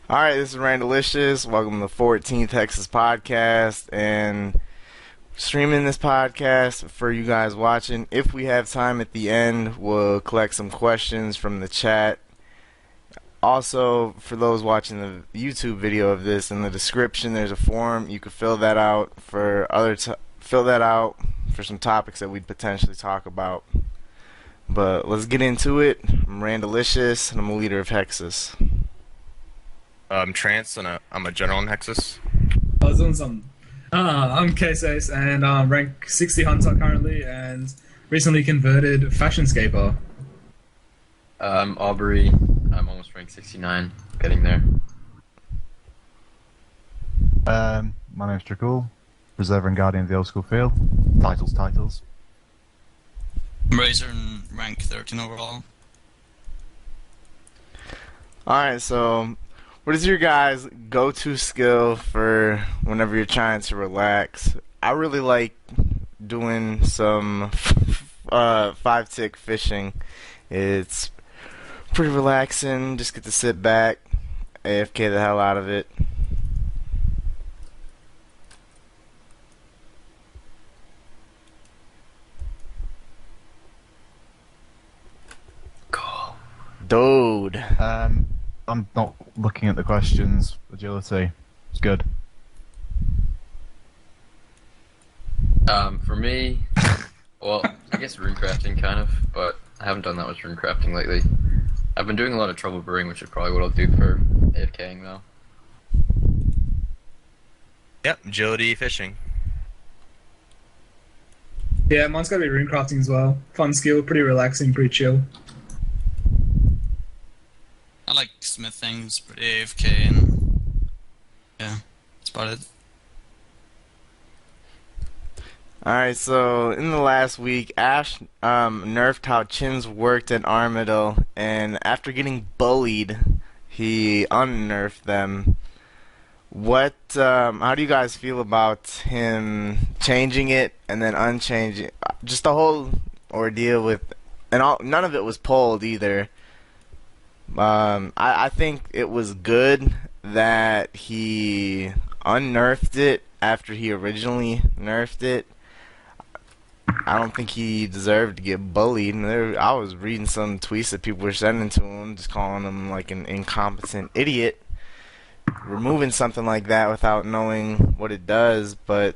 Alright, this is Randalicious. Welcome to the 14th Hexis podcast, and streaming this podcast for you guys watching. If we have time at the end, we'll collect some questions from the chat. Also, for those watching the YouTube video of this, in the description there's a form. You can fill that out for some topics that we'd potentially talk about. But let's get into it. I'm Randalicious, and I'm a leader of Hexis. I'm Trance, and I'm a general in Hexis. I was doing some. I'm TheCaseAce, and rank 60 hunter currently, and recently converted fashionscaper. I'm Aubrey. I'm almost rank 69, getting there. My name's Trickool, Preserver and Guardian of the Old School Field. Titles. I'm Razor in rank 13 overall. Alright, so what is your guys' go-to skill for whenever you're trying to relax? I really like doing some 5-tick fishing. It's pretty relaxing, just get to sit back, AFK the hell out of it. Cool. Dude. I'm not looking at the questions. Agility. It's good. For me, well, I guess runecrafting kind of, but I haven't done that much runecrafting lately. I've been doing a lot of trouble brewing, which is probably what I'll do for AFKing though. Yep, agility fishing. Yeah, mine's gotta be runecrafting as well. Fun skill, pretty relaxing, pretty chill. I like smithing, it's pretty AFK, and yeah, that's about it. Alright, so in the last week, Ash nerfed how chins worked at Armadillo, and after getting bullied, he unnerfed them. How do you guys feel about him changing it and then unchanging? Just the whole ordeal with, none of it was polled either. I think it was good that he unnerfed it after he originally nerfed it. I don't think he deserved to get bullied. I was reading some tweets that people were sending to him, just calling him like an incompetent idiot, removing something like that without knowing what it does. But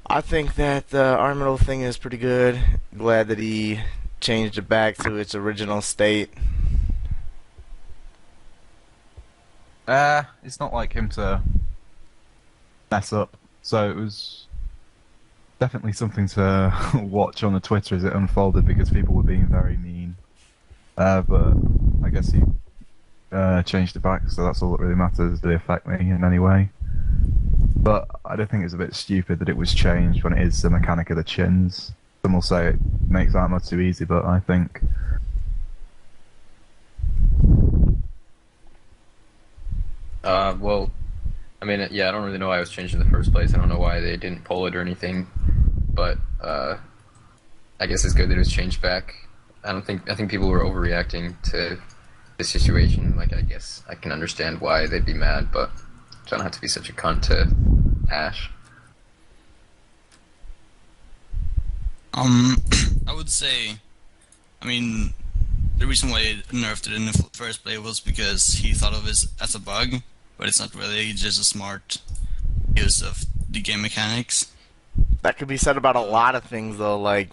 I think that the Armadillo thing is pretty good. Glad that he changed it back to its original state. It's not like him to mess up, so it was definitely something to watch on the Twitter as it unfolded because people were being very mean. But I guess he changed it back, so that's all that really matters. Did it affect me in any way? But I do think it's a bit stupid that it was changed when it is the mechanic of the chins. Some will say it makes Armor too easy, but I think Well, I mean, yeah, I don't really know why it was changed in the first place. I don't know why they didn't poll it or anything, but I guess it's good that it was changed back. I think people were overreacting to the situation. Like, I guess I can understand why they'd be mad, but don't have to be such a cunt to Ash. I would say, I mean, the reason why he nerfed it in the first place was because he thought of it as a bug, but it's not really, just a smart use of the game mechanics. That could be said about a lot of things, though, like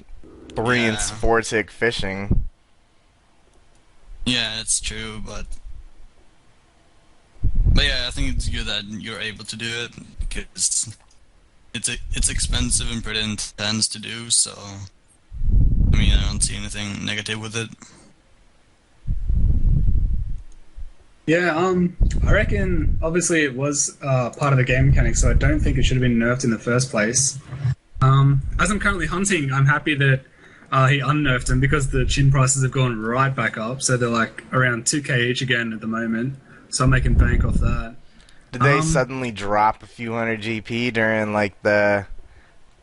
3 and 4-tick fishing. Yeah, it's true, but yeah, I think it's good that you're able to do it because it's expensive and pretty intense to do. So, I mean, I don't see anything negative with it. Yeah, I reckon obviously it was part of the game mechanic, so I don't think it should have been nerfed in the first place. As I'm currently hunting, I'm happy that he unnerfed them because the chin prices have gone right back up, so they're like around 2k each again at the moment, so I'm making bank off that. Did they suddenly drop a few hundred GP during like the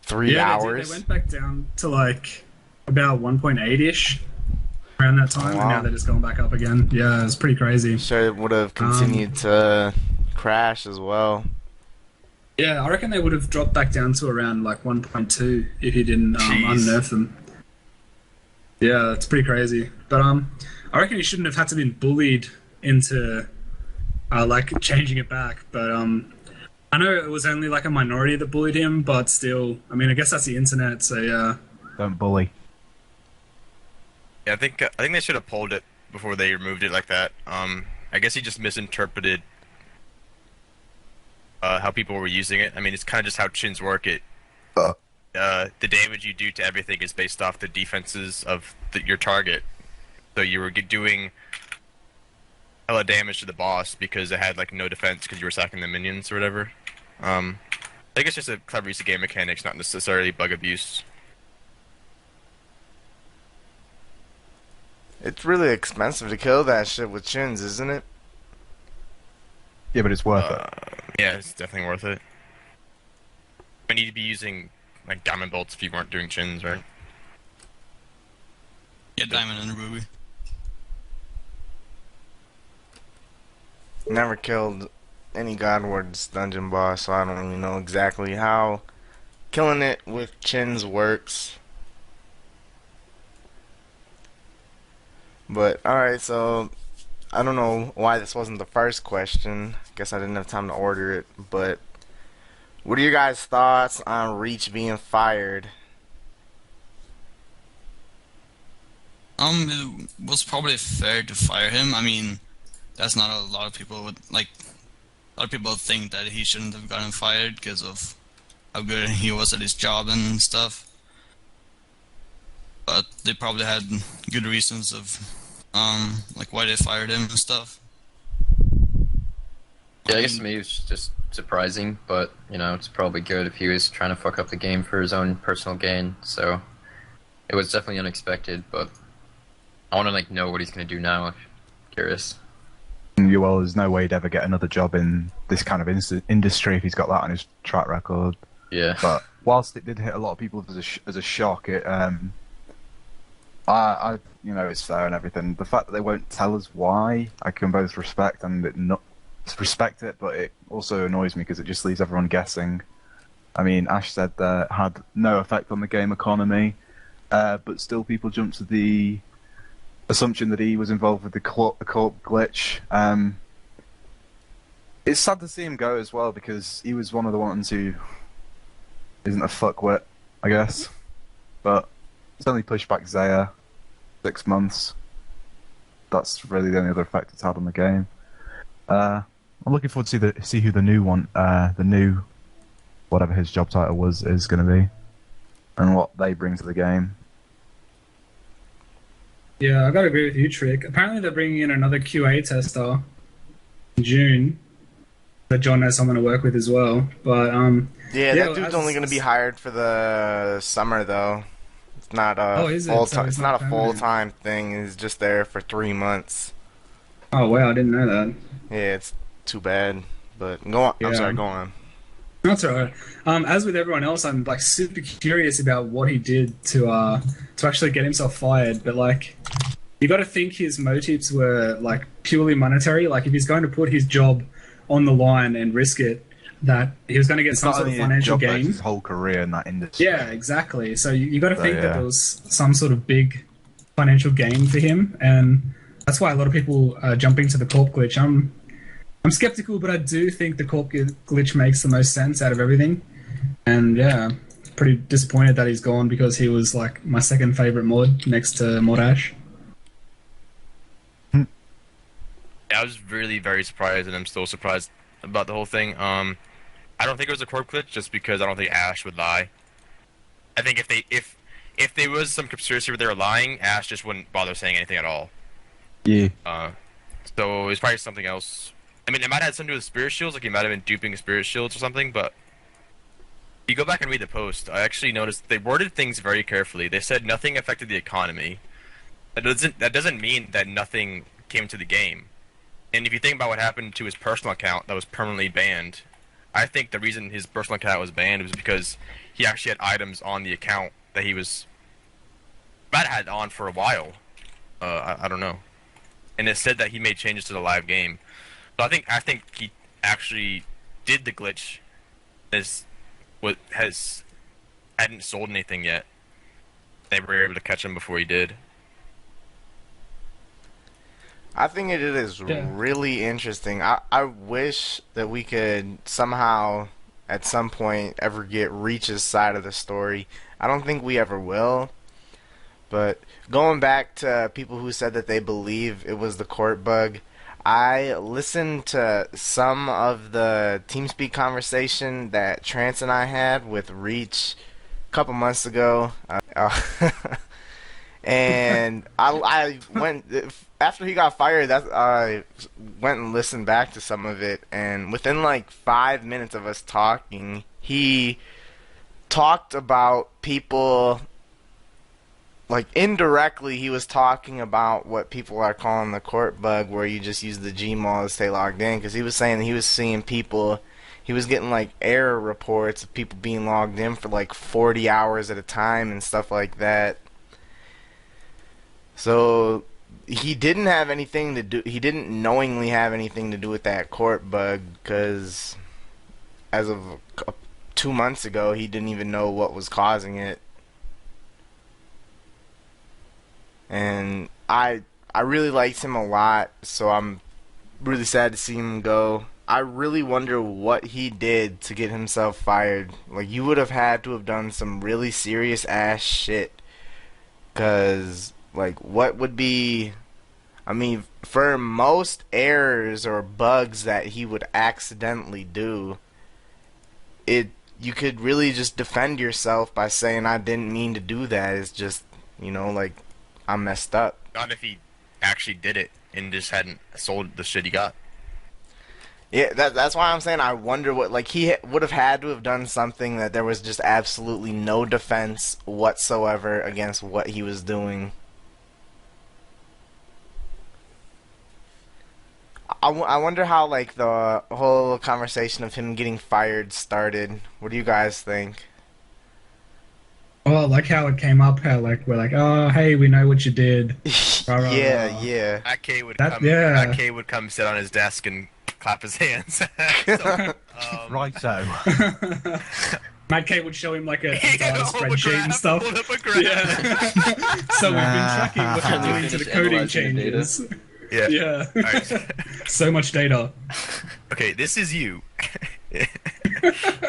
3 hours? They went back down to like about 1.8-ish. around that time, Oh, and now wow. they're just going back up again. Yeah, it's pretty crazy. Sure, it would have continued to crash as well. Yeah, I reckon they would have dropped back down to around like 1.2 if you didn't Jeez. unnerf them. Yeah, that's pretty crazy. But I reckon he shouldn't have had to been bullied into like changing it back. But I know it was only like a minority that bullied him, but still, I mean, I guess that's the internet. So yeah, Don't bully. Yeah, I think they should have pulled it before they removed it like that. I guess he just misinterpreted how people were using it. I mean, it's kind of just how chins work. The damage you do to everything is based off the defenses of your target. So you were doing hella damage to the boss because it had like no defense because you were sacking the minions or whatever. I think it's just a clever use of game mechanics, not necessarily bug abuse. It's really expensive to kill that shit with chins, isn't it? Yeah, but it's worth it. Yeah, it's definitely worth it. I need to be using like diamond bolts if you weren't doing chins, right? Yeah, diamond and ruby. Never killed any Godward's dungeon boss, so I don't really know exactly how killing it with chins works. But alright, so I don't know why this wasn't the first question. Guess I didn't have time to order it, but what are your guys' thoughts on Reach being fired? It was probably fair to fire him. I mean, that's not a lot of people would like. A lot of people think that he shouldn't have gotten fired because of how good he was at his job and stuff. But they probably had good reasons of like why they fired him and stuff. Yeah, I guess to me it was just surprising, but you know, it's probably good if he was trying to fuck up the game for his own personal gain. So it was definitely unexpected, but I want to like know what he's gonna do now. Curious. Well, there's no way he'd ever get another job in this kind of industry if he's got that on his track record. Yeah. But whilst it did hit a lot of people as a shock, it I you know, it's fair and everything. The fact that they won't tell us why, I can both respect and not respect it, but it also annoys me because it just leaves everyone guessing. I mean, Ash said that had no effect on the game economy, but still people jump to the assumption that he was involved with the corp glitch. It's sad to see him go as well because he was one of the ones who isn't a fuckwit, I guess. But it's only pushed back Zaya 6 months. That's really the only other effect it's had on the game. I'm looking forward to see who the new one, the new whatever his job title was, is going to be, and what they bring to the game. yeah, I gotta agree with you, Trick. Apparently, they're bringing in another QA tester in June that John knows someone to work with as well. But Yeah, yeah, that dude's as- only going to be hired for the summer, though. It's not a Oh, is it? full So time. it's It's not not a permanent. full time thing. He's just there for 3 months. Oh wow, I didn't know that. Yeah, it's too bad. But go on. I'm Yeah. sorry. Go on. That's alright. As with everyone else, I'm like super curious about what he did to actually get himself fired. But like, you got to think his motives were like purely monetary. Like, if he's going to put his job on the line and risk it, that he was going to get It's some not sort of only a financial job, but it's gain. his whole career in that industry. Yeah, exactly. So you got to So, think that yeah. there was some sort of big financial gain for him, and that's why a lot of people are jumping to the corp glitch. I'm skeptical, but I do think the corp glitch makes the most sense out of everything. And yeah, pretty disappointed that he's gone because he was like my second favorite mod next to Mod Ash. Yeah, I was really very surprised, and I'm still surprised about the whole thing. I don't think it was a corp glitch, just because I don't think Ash would lie. I think if there was some conspiracy where they were lying, Ash just wouldn't bother saying anything at all. Yeah. So it's probably something else. I mean, it might have had something to do with spirit shields, like he might have been duping spirit shields or something, but if you go back and read the post, I actually noticed they worded things very carefully. They said nothing affected the economy. That doesn't mean that nothing came to the game. And if you think about what happened to his personal account that was permanently banned, I think the reason his personal account was banned was because he actually had items on the account that he was had on for a while. I don't know. And it said that he made changes to the live game. So I think he actually did the glitch. Is what has hadn't sold anything yet. They were able to catch him before he did. I think it is Yeah. really interesting. I wish that we could somehow, at some point, ever get Reach's side of the story. I don't think we ever will. But going back to people who said that they believe it was the court bug, I listened to some of the TeamSpeak conversation that Trance and I had with Reach a couple months ago. And I went after he got fired. I went and listened back to some of it, and within like 5 minutes of us talking, he talked about people like indirectly. He was talking about what people are calling the court bug, where you just use the Gmail to stay logged in. Because he was saying he was seeing people. He was getting like error reports of people being logged in for like 40 hours at a time and stuff like that. So he didn't have anything to do. He didn't knowingly have anything to do with that court bug, because as of 2 months ago, he didn't even know what was causing it. And I really liked him a lot, so I'm really sad to see him go. I really wonder what he did to get himself fired. Like, you would have had to have done some really serious ass shit, cause like, what would be, I mean, for most errors or bugs that he would accidentally do, it you could really just defend yourself by saying, I didn't mean to do that. It's just, like, I messed up. Not if he actually did it and just hadn't sold the shit he got. Yeah, that's why I'm saying I wonder what, like, he would have had to have done something that there was just absolutely no defense whatsoever against what he was doing. I wonder how, like, the whole conversation of him getting fired started. What do you guys think? Oh, like how it came up, how like we're like, oh, hey, we know what you did. Rah, rah, Yeah, rah. yeah. Matt K would That- come. yeah. Matt K would come sit on his desk and clap his hands. So, Righto. Matt K would show him like a he data hold up a spreadsheet and graph, stuff. hold up a graph. Yeah. So we've been tracking what And you're they doing to the finished coding analyzing the data. changes. Yeah. Yeah. Alright. So much data. Okay, this is you.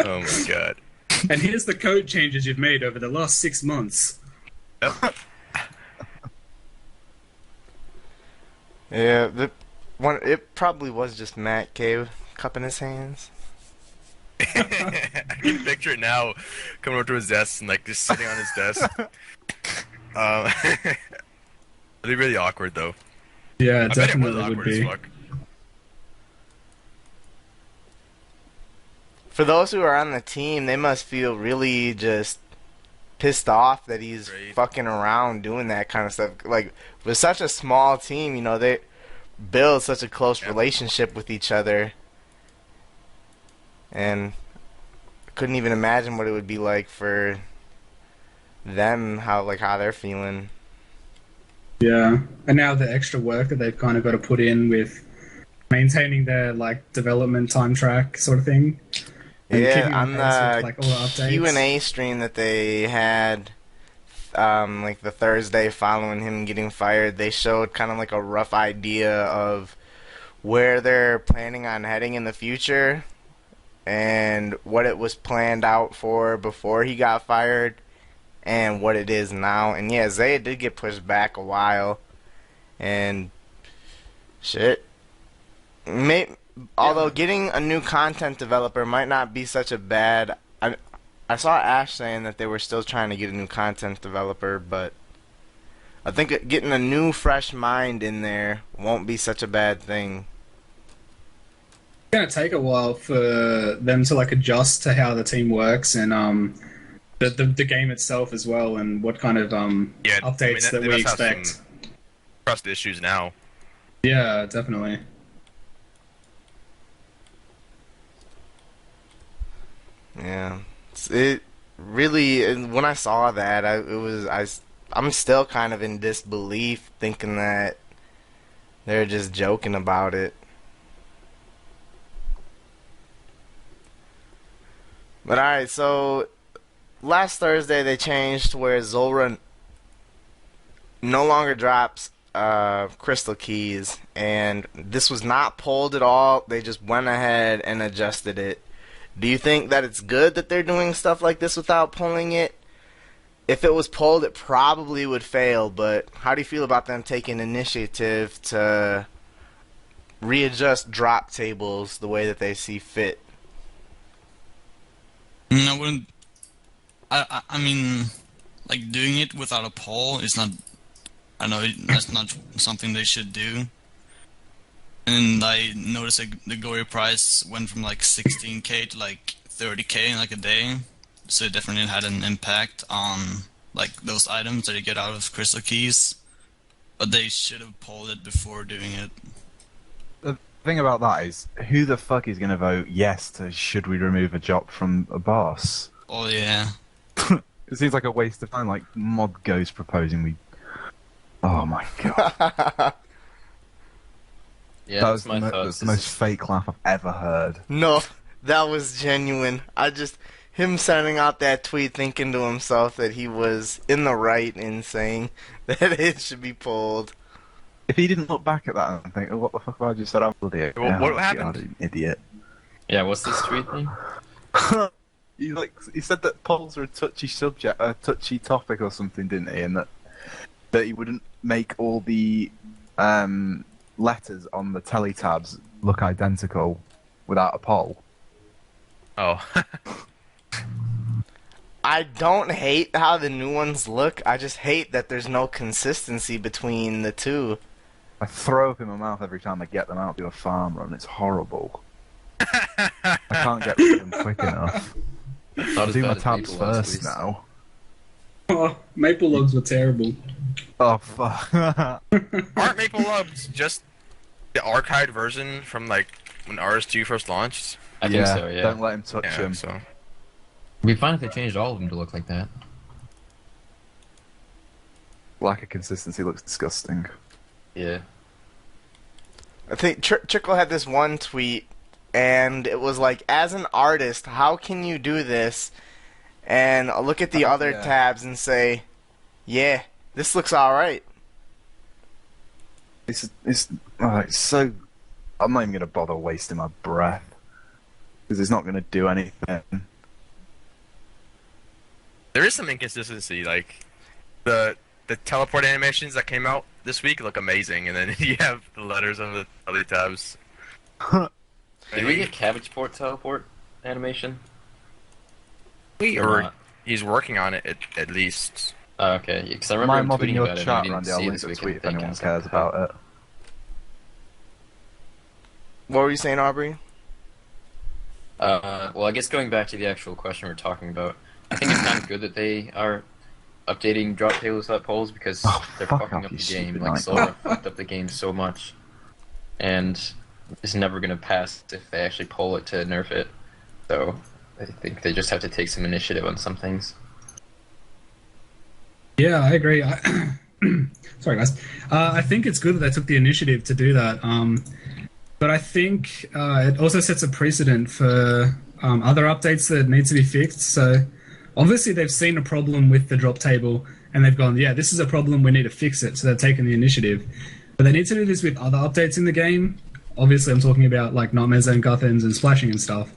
Oh my god. And here's the code changes you've made over the last 6 months. Yep. Yeah, it probably was just Matt K cupping his hands. I can picture it now, coming over to his desk and like just sitting on his desk. It'd be really awkward though. Yeah, I bet it was definitely would awkward as be. fuck. For those who are on the team, they must feel really just pissed off that he's Great. fucking around doing that kind of stuff. Like, with such a small team, they build such a close Yep. relationship with each other. And I couldn't even imagine what it would be like for them, how they're feeling. Yeah. And now the extra work that they've kind of got to put in with maintaining their like development time track sort of thing. And Yeah, keeping on pace with, the like, all the updates. Q&A stream that they had, like the Thursday following him getting fired, they showed kind of like a rough idea of where they're planning on heading in the future and what it was planned out for before he got fired and what it is now. And yeah, Zaya did get pushed back a while, and shit. Although getting a new content developer might not be such a bad. I saw Ash saying that they were still trying to get a new content developer, but I think getting a new, fresh mind in there won't be such a bad thing. It's gonna take a while for them to like adjust to how the team works and the game itself as well, and what kind of Yeah, updates that they we must have expect. some trust issues now. Yeah, definitely. Yeah, it really. When I saw that, I'm still kind of in disbelief, thinking that they're just joking about it. But alright, so last Thursday they changed where Zulrah no longer drops crystal keys, and this was not polled at all. They just went ahead and adjusted it. Do you think that it's good that they're doing stuff like this without polling it? If it was polled, it probably would fail, but how do you feel about them taking initiative to readjust drop tables the way that they see fit? I wouldn't. I mean, like doing it without a poll is not. I know that's not something they should do. And I noticed that the glory price went from like 16k to like 30k in like a day, so it definitely had an impact on like those items that you get out of crystal keys. But they should have polled it before doing it. The thing about that is, who the fuck is going to vote yes to should we remove a drop from a boss? Oh yeah. It seems like a waste of time. Like Mod Ghost proposing we. Oh my god. Yeah, That that's my that's thoughts. the most fake laugh I've ever heard. No, that was genuine. Him sending out that tweet thinking to himself that he was in the right in saying that it should be pulled. If he didn't look back at that and think, oh, what the fuck have I just said? I'm bloody What happened? God, you idiot. Yeah, what's this tweet name? He said that polls are a touchy subject, a touchy topic or something, didn't he? And that he wouldn't make all the letters on the teletabs look identical without a poll. Oh. I don't hate how the new ones look. I just hate that there's no consistency between the two. I throw up in my mouth every time I get them out to a farm run. It's horrible. I can't get rid of them quick enough. Not I'll as do bad my as tabs Maple was, at first least. now. Oh, maple logs were terrible. Oh fuck. Aren't Maple Logs just the archived version from like when RS2 first launched? I think so, yeah. Don't let him touch Yeah, him. so It'd be fine if they changed all of them to look like that. Lack of consistency looks disgusting. Yeah. I think Trickool had this one tweet, and it was like, as an artist, how can you do this? And I'll look at the other yeah. tabs and say, yeah, this looks alright. It's so. I'm not even gonna bother wasting my breath because it's not gonna do anything. there is some inconsistency. Like the teleport animations that came out this week look amazing, and then you have the letters on the other tabs. Did we get Cabbage Port teleport animation? Or not? he's working on it at least. Oh, okay. Because I remember Am him I modding tweeting your about it, chat, and I Randy? didn't I'll see it link this the week, tweet if I think. anyone I was cares like, about it. What were you saying, Aubrey? Well, I guess going back to the actual question we're talking about, I think it's kind of good that they are updating drop tables without polls because Oh, they're fuck fucking off, up you the game. stupid Like, nightmare. Zulrah fucked up the game so much. And it's never going to pass if they actually poll it to nerf it. So, I think they just have to take some initiative on some things. Yeah, I agree. Sorry, guys. I think it's good that they took the initiative to do that. But I think it also sets a precedent for other updates that need to be fixed. So obviously they've seen a problem with the drop table and they've gone, yeah, this is a problem, we need to fix it. So they've taken the initiative. But they need to do this with other updates in the game. Obviously I'm talking about like Nightmare Zone, Guthans and splashing and stuff.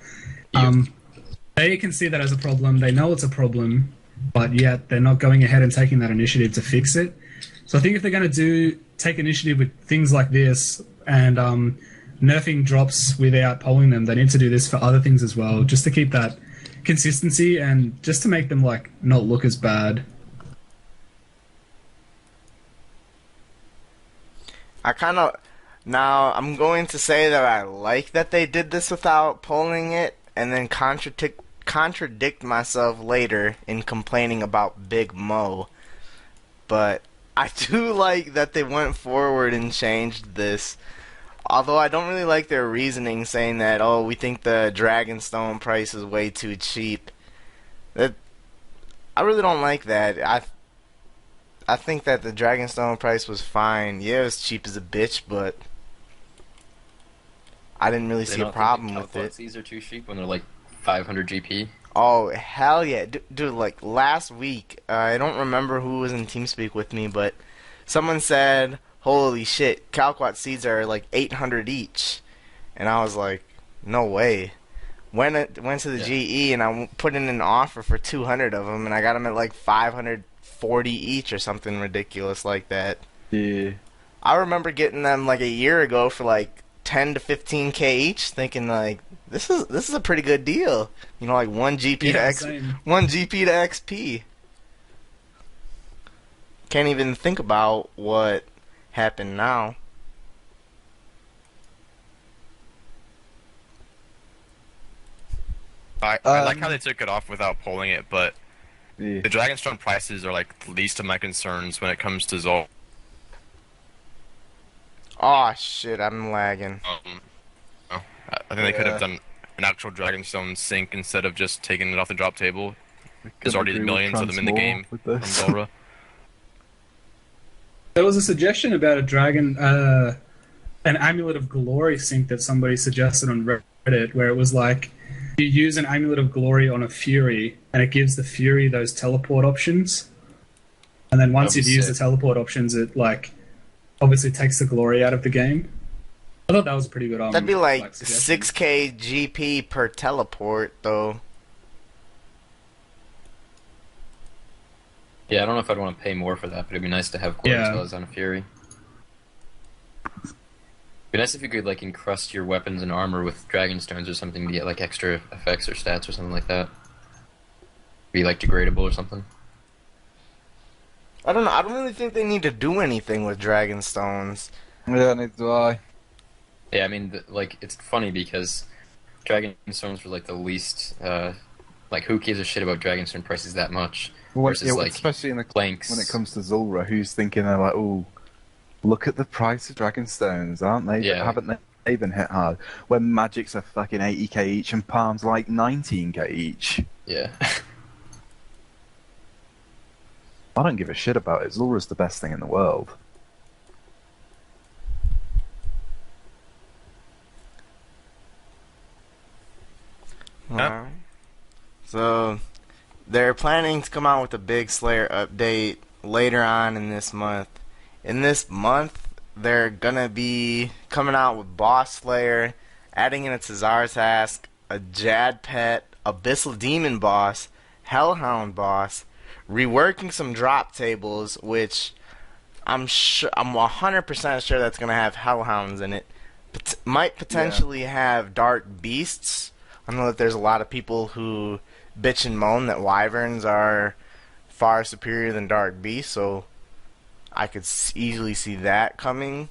They can see that as a problem. They know it's a problem, but yet they're not going ahead and taking that initiative to fix it. So I think if they're going to take initiative with things like this and nerfing drops without polling them, they need to do this for other things as well, just to keep that consistency and just to make them like not look as bad. Now I'm going to say that I like that they did this without polling it, and then contradict myself later in complaining about Big Mo. But I do like that they went forward and changed this. Although I don't really like their reasoning saying that, oh, we think the Dragonstone price is way too cheap. I really don't like that. I think that the Dragonstone price was fine. Yeah, it was cheap as a bitch, but I didn't really They see a don't think the problem with it. Calquat are too cheap when they're like 500 GP. Oh, hell yeah. Dude, like last week, I don't remember who was in TeamSpeak with me, but someone said, holy shit, Calquat seeds are like 800 each. And I was like, no way. Went to the GE and I put in an offer for 200 of them, and I got them at like 540 each or something ridiculous like that. Yeah. I remember getting them like a year ago for like 10 to 15k each, thinking like this is a pretty good deal. You know, like 1 GP to Yeah, X, same. 1 GP to XP. Can't even think about what happened now. I like how they took it off without polling it, but Yeah. the Dragonstone prices are like the least of my concerns when it comes to Zul. Oh shit, I'm lagging. I think they could have done an actual Dragonstone sync instead of just taking it off the drop table. There's already Couldn't agree with millions of them in the Trance game more with from this. Zulrah. There was a suggestion about a dragon, an Amulet of Glory sync that somebody suggested on Reddit, where it was like you use an Amulet of Glory on a Fury, and it gives the Fury those teleport options. And then once That'd you've be used sick. the teleport options, it like obviously takes the glory out of the game. I thought that was a pretty good. That'd be like suggestion. 6k GP per teleport though. Yeah, I don't know if I'd want to pay more for that, but it'd be nice to have Glory Yeah. Spells on a Fury. It'd be nice if you could like encrust your weapons and armor with Dragonstones or something to get like extra effects or stats or something like that. Be like degradable or something. I don't know. I don't really think they need to do anything with Dragonstones. Yeah, neither do I. Yeah, I mean, like it's funny because Dragonstones were like the least. Like, who gives a shit about Dragonstone prices that much? Versus Yeah, like especially in the Planks. when it comes to Zulrah, who's thinking they're like, oh, look at the price of Dragonstones, aren't they? Yeah. Haven't they been hit hard? When Magics are fucking 80k each and Palms like 19k each. Yeah. I don't give a shit about it. Zulrah's the best thing in the world. Alright. So they're planning to come out with a big Slayer update later on in this month. In this month, they're gonna be coming out with Boss Slayer, adding in a Tazar task, a Jad Pet, Abyssal Demon boss, Hellhound boss, reworking some drop tables, which I'm 100% sure that's gonna have Hellhounds in it. Might potentially have Dark Beasts. I know that there's a lot of people who bitch and moan that Wyverns are far superior than Dark Beasts, so I could easily see that coming.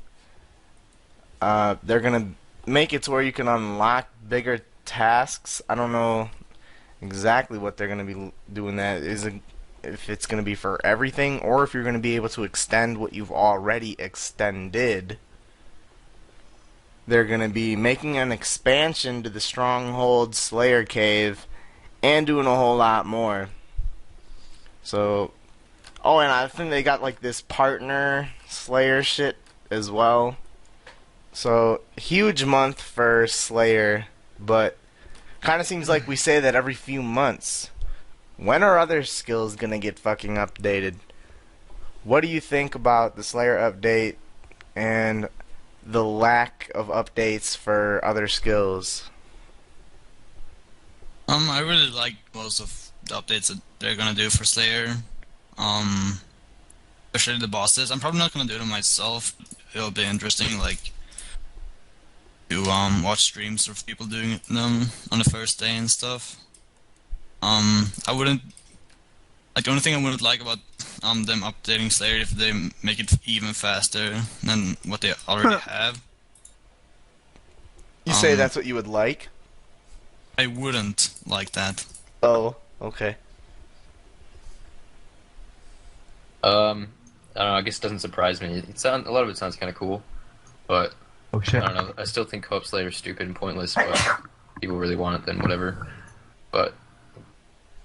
They're gonna make it to where you can unlock bigger tasks. I don't know exactly what they're gonna be doing. That is, if it's gonna be for everything, or if you're gonna be able to extend what you've already extended. They're gonna be making an expansion to the Stronghold Slayer Cave, and doing a whole lot more. So, oh, and I think they got like this partner Slayer shit as well. So, huge month for Slayer, but kind of seems like we say that every few months. When are other skills gonna get fucking updated? What do you think about the Slayer update and the lack of updates for other skills? I really like most of the updates that they're gonna do for Slayer. Especially the bosses. I'm probably not gonna do them myself. It'll be interesting, like to watch streams of people doing them on the first day and stuff. I wouldn't. Like the only thing I wouldn't like about them updating Slayer if they make it even faster than what they already have. You say that's what you would like? I wouldn't like that. Oh, okay. I don't know. I guess it doesn't surprise me. A lot of it sounds kind of cool, but Oh I shit. don't know. I still think Co-op Slayer is stupid and pointless. But people really want it, then whatever. But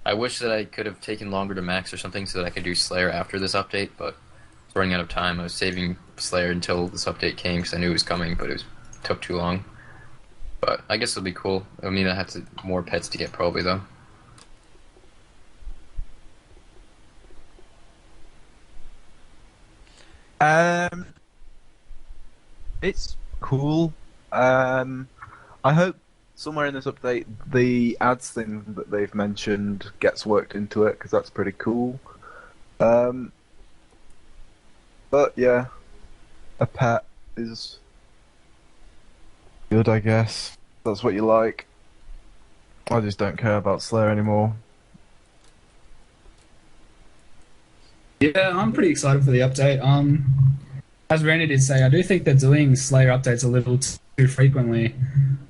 I wish that I could have taken longer to max or something so that I could do Slayer after this update, but it's running out of time. I was saving Slayer until this update came because I knew it was coming, but it took too long. But I guess it'll be cool. I mean, I had more pets to get probably though. It's cool. I hope somewhere in this update the ads thing that they've mentioned gets worked into it because that's pretty cool. But yeah, a pet is good, I guess. That's what you like. I just don't care about Slayer anymore. Yeah, I'm pretty excited for the update. As Randy did say, I do think they're doing Slayer updates a little too frequently.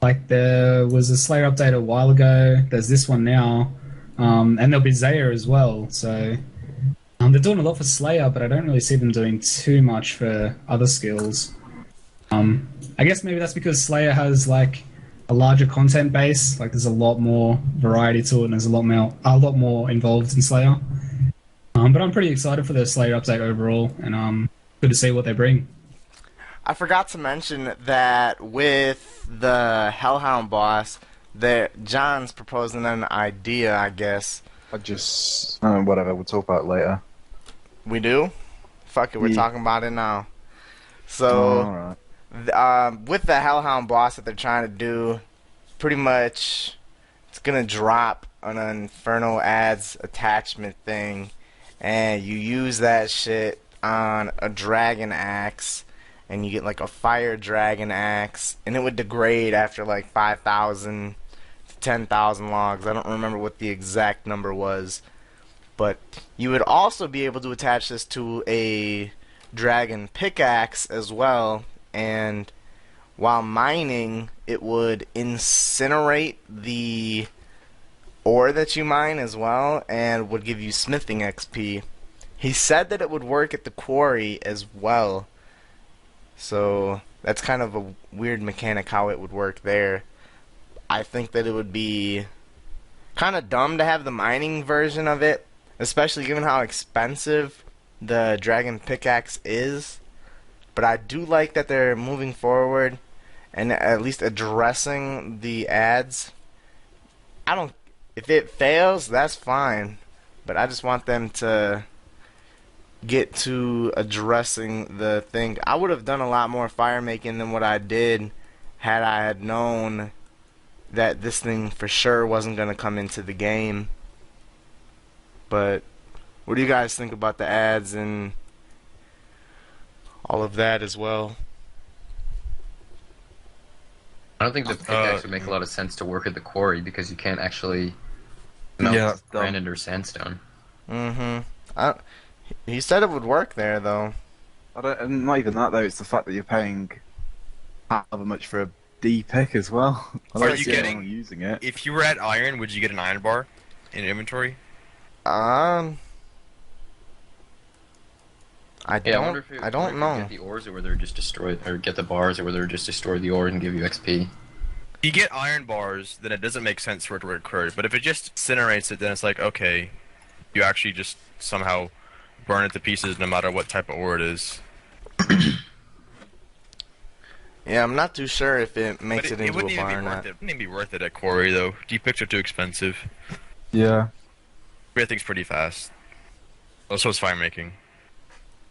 Like, there was a Slayer update a while ago, there's this one now, and there'll be Zaya as well, so... they're doing a lot for Slayer, but I don't really see them doing too much for other skills. I guess maybe that's because Slayer has, like, a larger content base, like, there's a lot more variety to it, and there's a lot more involved in Slayer. But I'm pretty excited for the Slayer update overall, and good to see what they bring. I forgot to mention that with the Hellhound boss, that John's proposing an idea, I guess. Whatever, we'll talk about it later. We do? Fuck it, we're talking about it now. Alright. With the Hellhound boss that they're trying to do, pretty much it's gonna drop an Inferno Ads attachment thing, and you use that shit on a dragon axe, and you get like a fire dragon axe, and it would degrade after like 5,000 to 10,000 logs. I don't remember what the exact number was, but you would also be able to attach this to a dragon pickaxe as well, and while mining it would incinerate the ore that you mine as well, and would give you smithing XP. He said that it would work at the quarry as well, so that's kind of a weird mechanic how it would work there. I think that it would be kind of dumb to have the mining version of it, especially given how expensive the dragon pickaxe is, but I do like that they're moving forward and at least addressing the ads. If it fails, that's fine, but I just want them to get to addressing the thing. I would have done a lot more fire making than what I did had I had known that this thing for sure wasn't going to come into the game. But what do you guys think about the ads and all of that as well? I don't think the pickaxe would make a lot of sense to work at the quarry because you can't actually melt granite or sandstone. He said it would work there, though. And not even that, though. It's the fact that you're paying however much for a D pick as well. Are you getting using it? If you were at iron, would you get an iron bar in inventory? I don't know. Get the ores, or whether just destroy, or get the bars, or whether just destroy the ore and give you XP. If you get iron bars, then it doesn't make sense for it to recur. But if it just incinerates it, then it's like, okay, you actually just somehow burn it to pieces no matter what type of ore it is. Yeah, I'm not too sure if it makes it into a bar or not. It wouldn't even be worth it at quarry, though. D-picks are too expensive. Yeah. Everything's pretty fast. Also, it's fire making.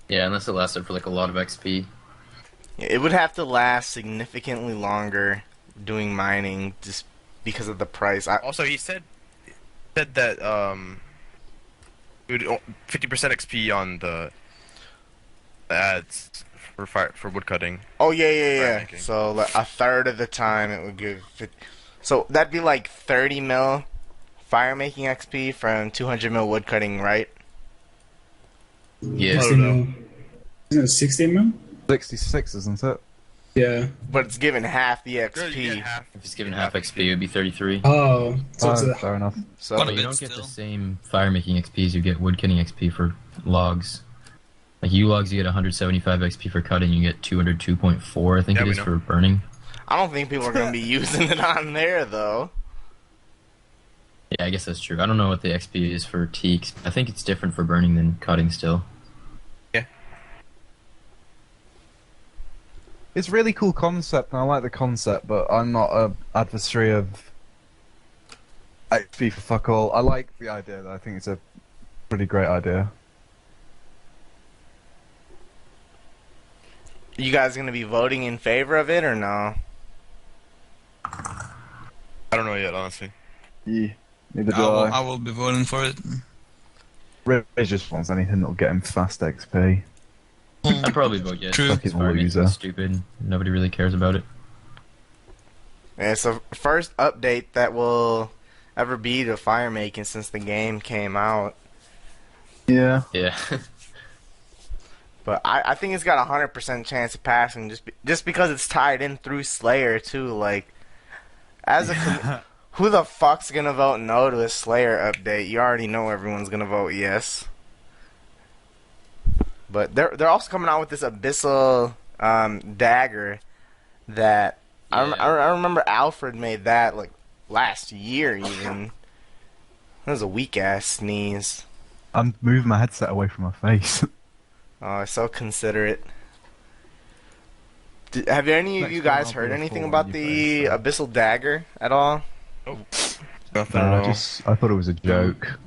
Yeah, unless it lasted for like a lot of XP. It would have to last significantly longer doing mining just because of the price. Also, he said that 50% XP on the ads for woodcutting. Oh yeah. So like, a third of the time it would give 50. So that'd be like 30 mil fire making XP from 200 mil woodcutting, right? Yeah. Isn't it 16 mil? 66, isn't it? Yeah. But it's given half the If XP. If it's given half XP, it would be 33. Oh, so it's a, Fair enough. So But you don't get the same fire making XP as you get wood cutting XP for logs. Like logs, you get 175 XP for cutting, you get 202.4, I think it is, for burning. I don't think people are going to be using it on there though. Yeah, I guess that's true. I don't know what the XP is for teaks. I think it's different for burning than cutting still. Yeah. It's a really cool concept, and I like the concept, but I'm not an adversary of XP for fuck all. I like the idea, though. I think it's a pretty great idea. You guys gonna be voting in favor of it or no? I don't know yet, honestly. Yeah, neither do I I. will be voting for it. Ray just wants anything that'll get him fast XP. I'd probably vote yes. True. It's Fucking loser. stupid. Nobody really cares about it. Yeah, it's the first update that will ever be to fire making since the game came out. Yeah. Yeah. But I think it's got a 100% chance of passing just because it's tied in through Slayer too. Like, as a who the fuck's gonna vote no to a Slayer update? You already know everyone's gonna vote yes. But they're also coming out with this abyssal dagger that Yeah. I remember Alfred made that like last year even. That was a weak ass sneeze. I'm moving my headset away from my face. Oh, so considerate. Have any of Next you time guys I'll heard do a anything full about on the your face, abyssal dagger at all? Oh, nothing at all. I thought it was a joke.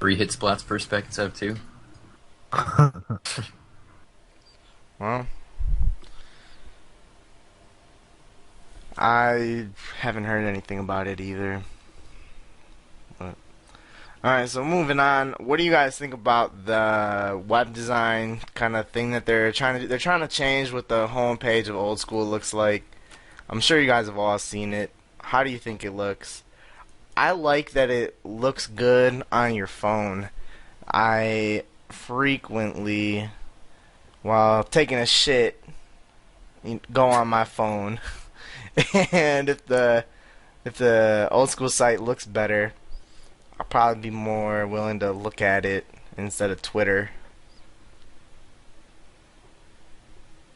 3 hit splats per spec instead of 2. Well, I haven't heard anything about it either. But alright, so moving on. What do you guys think about the web design kind of thing that they're trying to do? They're trying to change what the homepage of Old School looks like. I'm sure you guys have all seen it. How do you think it looks? I like that it looks good on your phone. I frequently, while taking a shit, go on my phone. And if the Old School site looks better, I'll probably be more willing to look at it instead of Twitter.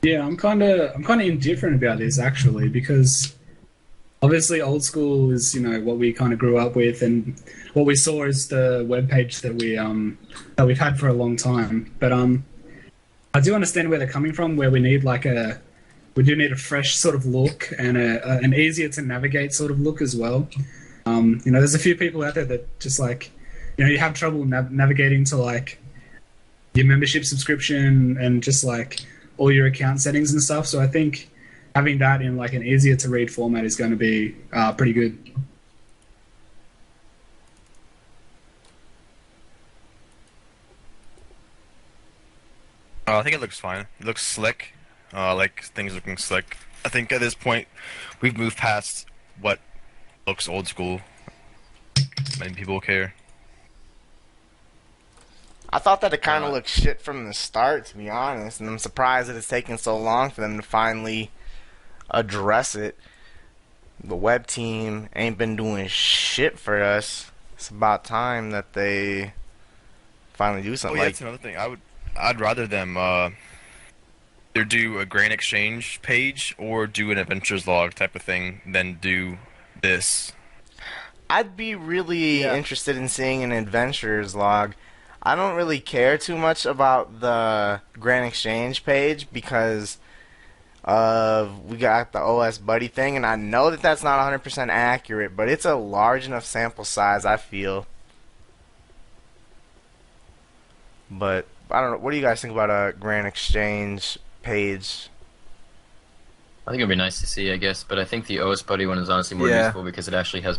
Yeah, I'm kind of indifferent about this actually because obviously Old School is what we kind of grew up with, and what we saw is the webpage that we've had for a long time. But I do understand where they're coming from, where we do need a fresh sort of look and an easier to navigate sort of look as well. There's a few people out there that just you have trouble navigating to your membership subscription and just all your account settings and stuff. So I think having that in an easier to read format is going to be pretty good. I think it looks fine. It looks slick. I like things looking slick. I think at this point, we've moved past what looks old school. Many people care. I thought that it kind of looked shit from the start, to be honest, and I'm surprised that it's taken so long for them to finally address it. The web team ain't been doing shit for us. It's about time that they finally do Oh something. yeah, that's another thing. I'd rather them either do a grain exchange page or do an adventures log type of thing than do this. I'd be really interested in seeing an adventurers log. I don't really care too much about the Grand Exchange page because we got the OS Buddy thing, and I know that that's not 100% accurate, but it's a large enough sample size, I feel. But I don't know. What do you guys think about a Grand Exchange page? I think it'd be nice to see, I guess, but I think the OS Buddy one is honestly more useful because it actually has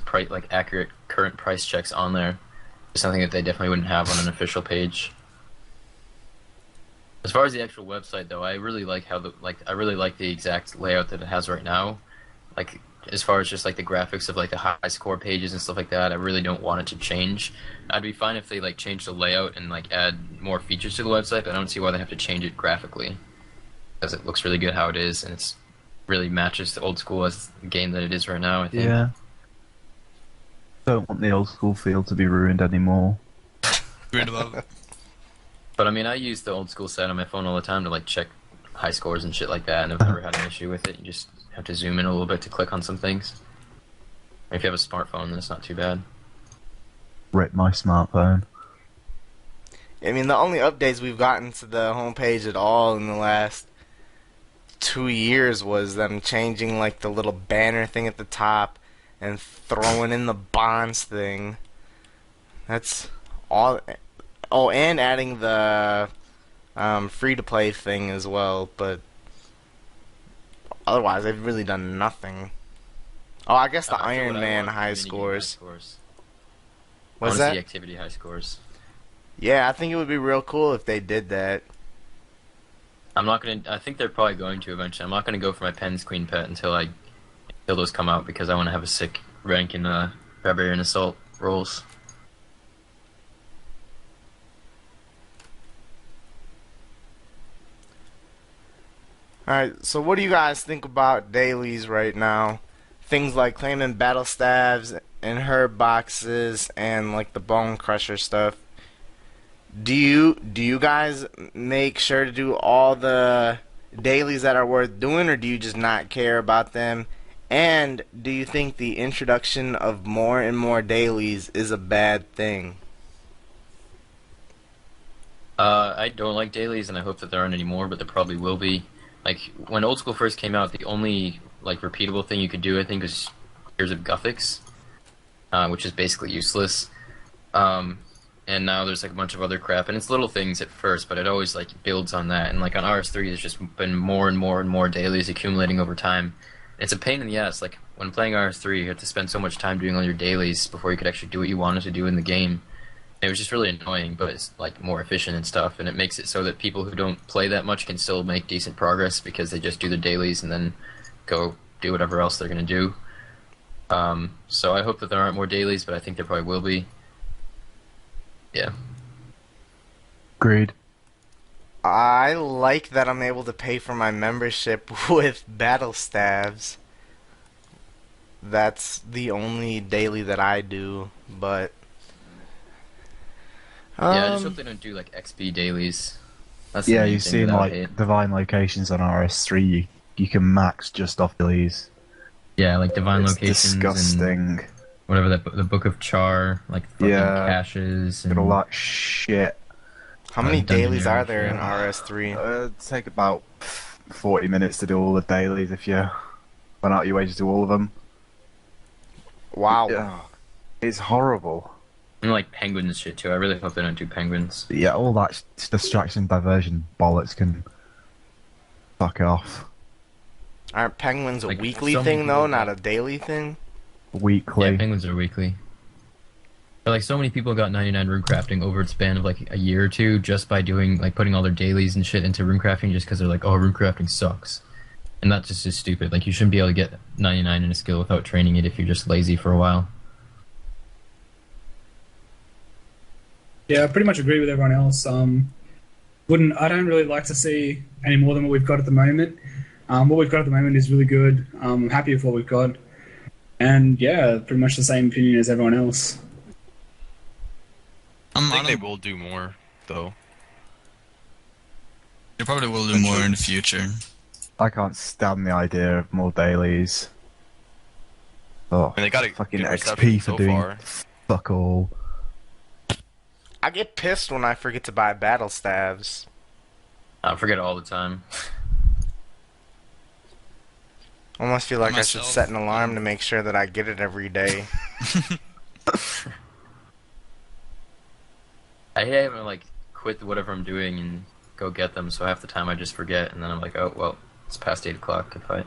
accurate current price checks on there. It's something that they definitely wouldn't have on an official page. As far as the actual website, though, I really like how I really like the exact layout that it has right now. As far as just the graphics of the high score pages and stuff like that, I really don't want it to change. I'd be fine if they change the layout and add more features to the website, but I don't see why they have to change it graphically, because it looks really good how it is, and it's really matches the Old School as the game that it is right now, I think. Yeah. Don't want the Old School feel to be ruined anymore. Agreed about it. But I mean, I use the Old School site on my phone all the time to check high scores and shit like that, and I've never had an issue with it. You just have to zoom in a little bit to click on some things. If you have a smartphone, then it's not too bad. Rip my smartphone. I mean, the only updates we've gotten to the homepage at all in the last 2 years was them changing like the little banner thing at the top and throwing in the bonds thing. That's all. Oh, and adding the free-to-play thing as well, but otherwise they've really done nothing. Oh, I guess the Iron Man high scores. I What's want to that? see activity high scores. Yeah, I think it would be real cool if they did that. I'm not gonna. I think they're probably going to eventually. I'm not gonna go for my Pens Queen pet until those come out because I want to have a sick rank in Barbarian Assault rolls. Alright, so what do you guys think about dailies right now? Things like claiming battle staves and herb boxes and like the bone crusher stuff. Do you guys make sure to do all the dailies that are worth doing, or do you just not care about them? And do you think the introduction of more and more dailies is a bad thing? I don't like dailies, and I hope that there aren't any more, but there probably will be. Like, when Old School first came out, the only, like, repeatable thing you could do, I think, was Tears of Guthix, which is basically useless. And now there's, like, a bunch of other crap, and it's little things at first, but it always, like, builds on that. And, like, on RS3, there's just been more and more and more dailies accumulating over time. It's a pain in the ass. Like, when playing RS3, you have to spend so much time doing all your dailies before you could actually do what you wanted to do in the game. It was just really annoying, but it's like more efficient and stuff, and it makes it so that people who don't play that much can still make decent progress because they just do their dailies and then go do whatever else they're going to do. So I hope that there aren't more dailies, but I think there probably will be. Yeah. Agreed. I like that I'm able to pay for my membership with battle staves. That's the only daily that I do, but Yeah, I just hope they don't do like XP dailies. That's the Yeah, main you've thing seen that I like hate. divine locations on RS3. You can max just off dailies. Yeah, like divine It's locations and disgusting. whatever the Book of Char, like fucking Yeah. caches Get and all that shit. how many dungeon dailies are area there in shit. RS3? Take about 40 minutes to do all the dailies if you went out of your way to do all of them. Wow. Yeah. It's horrible. and like penguins and shit too. I really hope they don't do penguins. Yeah, all that distraction, diversion bollocks can fuck off. Aren't penguins a Like, weekly so many thing though, people not got- a daily thing? Weekly. Yeah, penguins are weekly. But like so many people got 99 rune crafting over a span of like a year or two just by doing like putting all their dailies and shit into rune crafting just because they're like, oh, rune crafting sucks. And that's just stupid. Like you shouldn't be able to get 99 in a skill without training it if you're just lazy for a while. Yeah, I pretty much agree with everyone else. I don't really like to see any more than what we've got at the moment. What we've got at the moment is really good. I'm happy with what we've got. And yeah, pretty much the same opinion as everyone else. I think they will do more, though. They probably will do more in the future. I can't stand the idea of more dailies. Oh, And they got a fucking good XP reception for so doing far. fuck all. I get pissed when I forget to buy battle staves. I forget it all the time. I almost feel like I should Myself. set an alarm to make sure that I get it every day. I hate having to like quit whatever I'm doing and go get them, so half the time I just forget, and then I'm like, oh well, it's past 8 o'clock. If I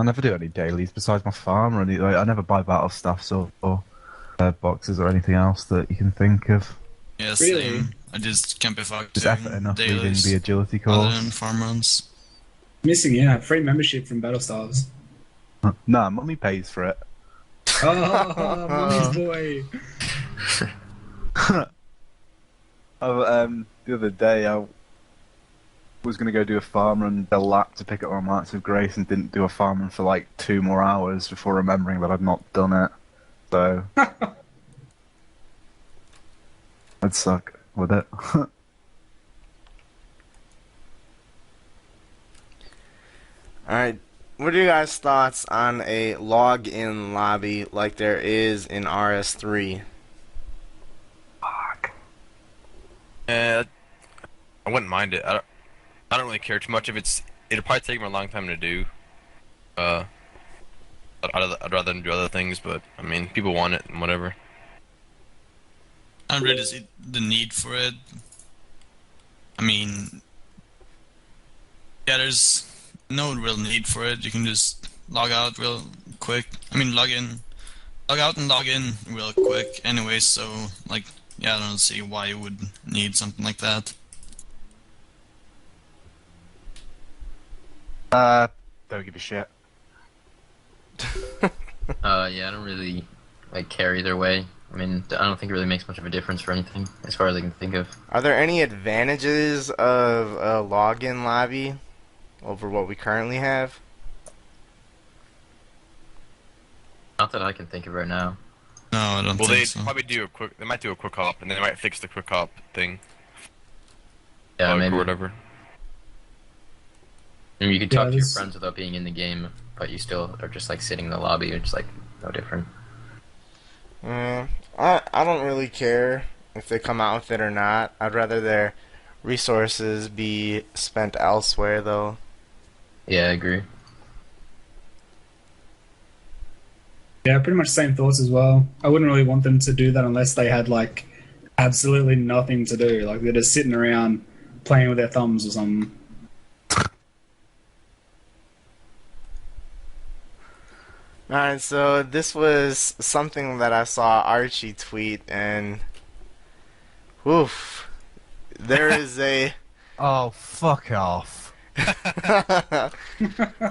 never do any dailies besides my farm or any. Like, I never buy battle staffs or boxes or anything else that you can think of. Yeah, Really? same. I just can't be fucked. Just to effort enough leaving dailies the agility other course. than farm runs. Missing out. Free membership from Battlestars. Nah, mummy pays for it. Oh, mummy's boy. The other day I was going to go do a farm run a lap to pick up my Marks of Grace and didn't do a farm run for like 2 more hours before remembering that I'd not done it. So I'd suck with it. Alright, what are you guys' thoughts on a login lobby like there is in RS3? I wouldn't mind it. I don't really care too much if it'll probably take me a long time to do. I'd rather do other things, but I mean, people want it and whatever. I don't really see the need for it. I mean, yeah, there's no real need for it. You can just log out real quick. I mean, log out and log in real quick anyway, so, like, yeah, I don't see why you would need something like that. Don't give a shit. Yeah, I don't really care either way. I mean, I don't think it really makes much of a difference for anything, as far as I can think of. Are there any advantages of a login lobby over what we currently have? Not that I can think of right now. No, I don't Well, think they so. probably do they might do a quick hop, and then they might fix the quick hop thing. Yeah, maybe. Or whatever. I mean, you can talk to your this- friends without being in the game, but you still are just sitting in the lobby. It's no different. I don't really care if they come out with it or not. I'd rather their resources be spent elsewhere, though. Yeah, I agree. Yeah, pretty much same thoughts as well. I wouldn't really want them to do that unless they had absolutely nothing to do. Like they're just sitting around playing with their thumbs or something. Alright, so this was something that I saw Archie tweet, and woof, there is a Oh, fuck off.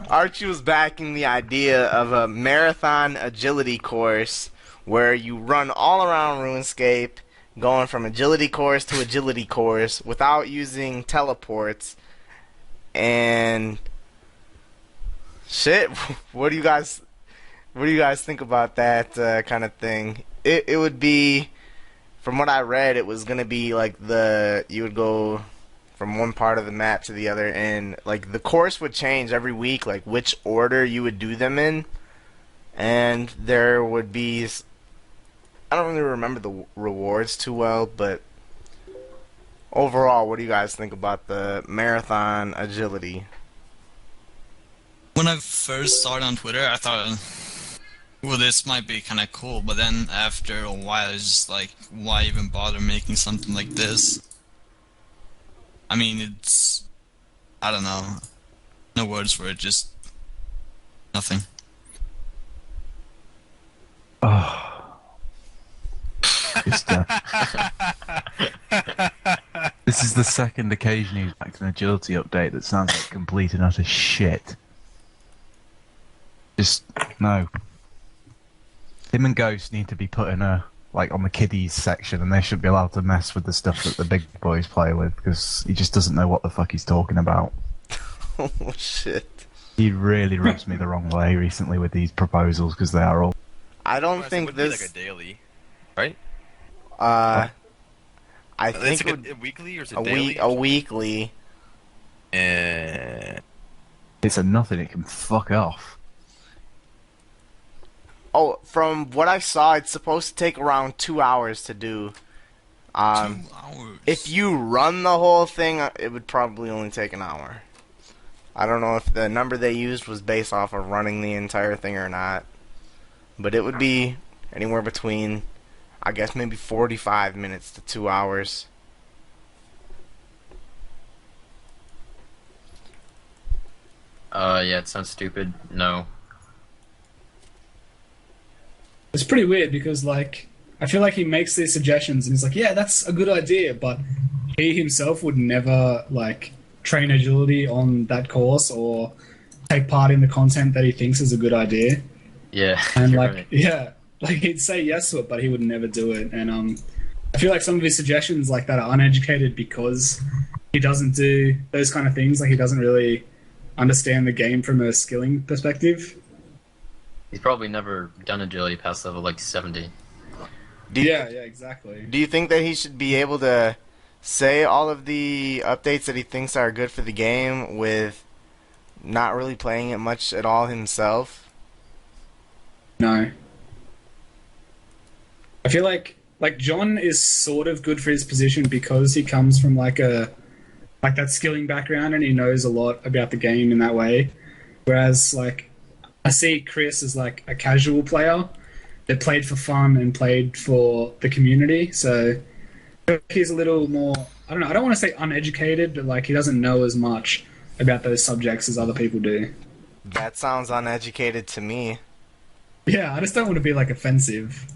Archie was backing the idea of a marathon agility course where you run all around RuneScape, going from agility course to agility course without using teleports. And shit, what do you guys think about that kind of thing? It would be, from what I read, it was gonna be like you would go from one part of the map to the other, and like the course would change every week, like which order you would do them in, and there would be, I don't really remember the rewards too well, but overall, what do you guys think about the marathon agility? When I first saw it on Twitter, I thought, well, this might be kind of cool, but then after a while, it's just like, why even bother making something like this? I mean, it's, I don't know, no words for it, just nothing. Oh. This is the second occasion he's backed an agility update that sounds like complete and utter shit. Just, no. Him and Ghost need to be put in on the kiddies section, and they should be allowed to mess with the stuff that the big boys play with, because he just doesn't know what the fuck he's talking about. Oh shit. He really rubs me the wrong way recently with these proposals, because they are all... I don't It think would be this... like a daily, right? I It's think like it would a weekly or is it a daily? week, a weekly. It's a nothing, it can fuck off. Oh, from what I saw, it's supposed to take around 2 hours to do. 2 hours. If you run the whole thing, it would probably only take an hour. I don't know if the number they used was based off of running the entire thing or not. But it would be anywhere between, I guess, maybe 45 minutes to 2 hours. Yeah, it sounds stupid. No. It's pretty weird because, I feel like he makes these suggestions and he's like, yeah, that's a good idea, but he himself would never, train agility on that course or take part in the content that he thinks is a good idea. Yeah. And, you're right. yeah, he'd say yes to it, but he would never do it. And, I feel like some of his suggestions like that are uneducated because he doesn't do those kind of things. He doesn't really understand the game from a skilling perspective. He's probably never done agility past level 70. Yeah, exactly. Do you think that he should be able to say all of the updates that he thinks are good for the game with not really playing it much at all himself. No. I feel like John is sort of good for his position because he comes from like that skilling background and he knows a lot about the game in that way. Whereas like I see Chris as like a casual player that played for fun and played for the community. So I feel like he's a little more, I don't know, I don't want to say uneducated, but like he doesn't know as much about those subjects as other people do. That sounds uneducated to me. Yeah, I just don't want to be like offensive.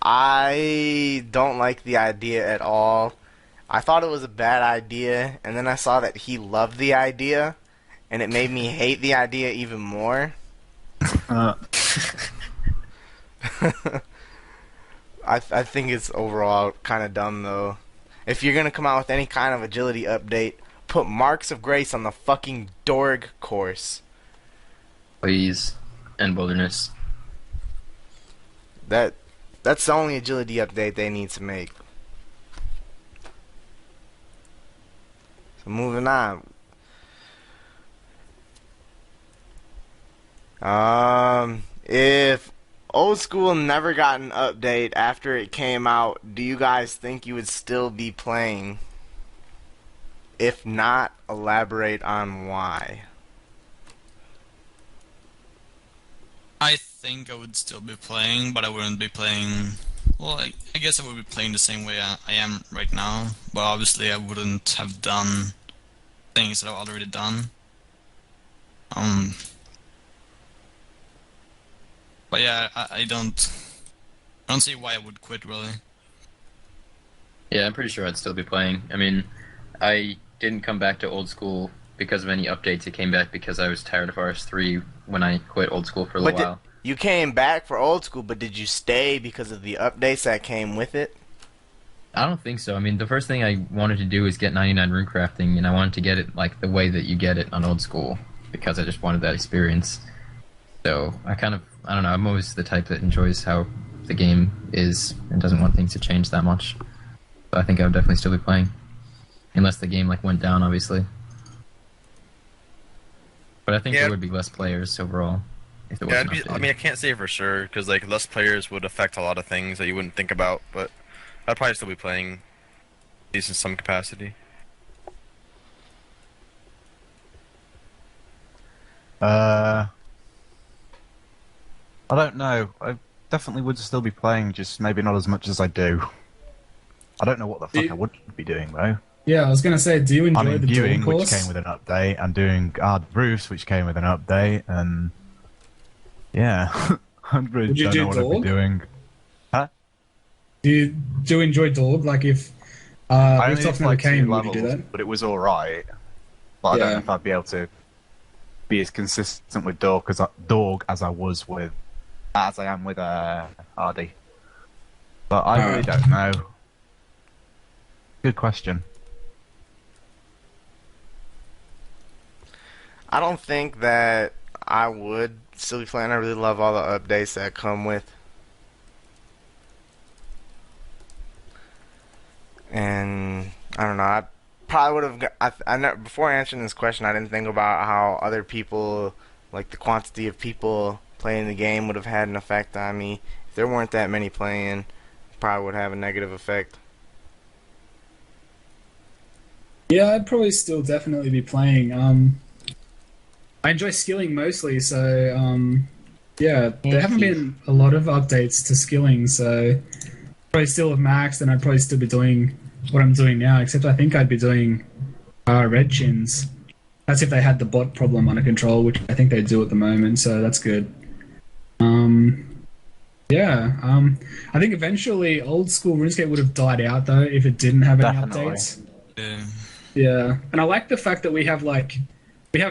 I don't like the idea at all. I thought it was a bad idea, and then I saw that he loved the idea, and it made me hate the idea even more. Uh, I think it's overall kind of dumb, though. If you're going to come out with any kind of agility update, put Marks of Grace on the fucking Dorg course. Please. And Wilderness. That's the only agility update they need to make. So moving on. If Old School never got an update after it came out, do you guys think you would still be playing? If not, elaborate on why. I think I would still be playing, but I wouldn't be playing. Well, I guess I would be playing the same way I am right now, but obviously I wouldn't have done things that I've already done. But yeah, I don't see why I would quit really. Yeah, I'm pretty sure I'd still be playing. I mean, I didn't come back to Old School because of any updates. It came back because I was tired of RS3 when I quit Old School for a little while. You came back for Old School, but did you stay because of the updates that came with it? I don't think so. I mean, the first thing I wanted to do was get 99 rune crafting, and I wanted to get it like the way that you get it on Old School because I just wanted that experience. So I don't know, I'm always the type that enjoys how the game is and doesn't want things to change that much. So I think I would definitely still be playing. Unless the game like went down, obviously. But I think there would be less players overall if it wasn't updated. I mean, I can't say for sure because like less players would affect a lot of things that you wouldn't think about. But I'd probably still be playing, at least in some capacity. I don't know. I definitely would still be playing, just maybe not as much as I do. I don't know what the fuck I would be doing though. Yeah, I was gonna say, do you enjoy I'm the viewing, dual which course? came with an update, and doing Roofs, which came with an update, and yeah, I really Would you don't do know what I'd Dog? be doing. Huh? Do you enjoy Dog? Like if I only Rooftops did never like 2 came, would you do levels, that? but it was alright. But I don't Yeah. know if I'd be able to be as consistent with Dog as I was with, as I am with RD. But I really don't know. Good question. I don't think that I would still be playing. I really love all the updates that come with. And I don't know. I probably would have. Before answering this question, I didn't think about how other people, like the quantity of people playing the game, would have had an effect on me. If there weren't that many playing, it probably would have a negative effect. Yeah, I'd probably still definitely be playing. I enjoy skilling mostly, so yeah, there haven't been a lot of updates to skilling, so probably still have maxed, and I'd probably still be doing what I'm doing now, except I think I'd be doing red chins. That's if they had the bot problem under control, which I think they do at the moment, so that's good. I think eventually old school RuneScape would have died out though if it didn't have any Definitely. updates. Yeah. Yeah, and I like the fact that we have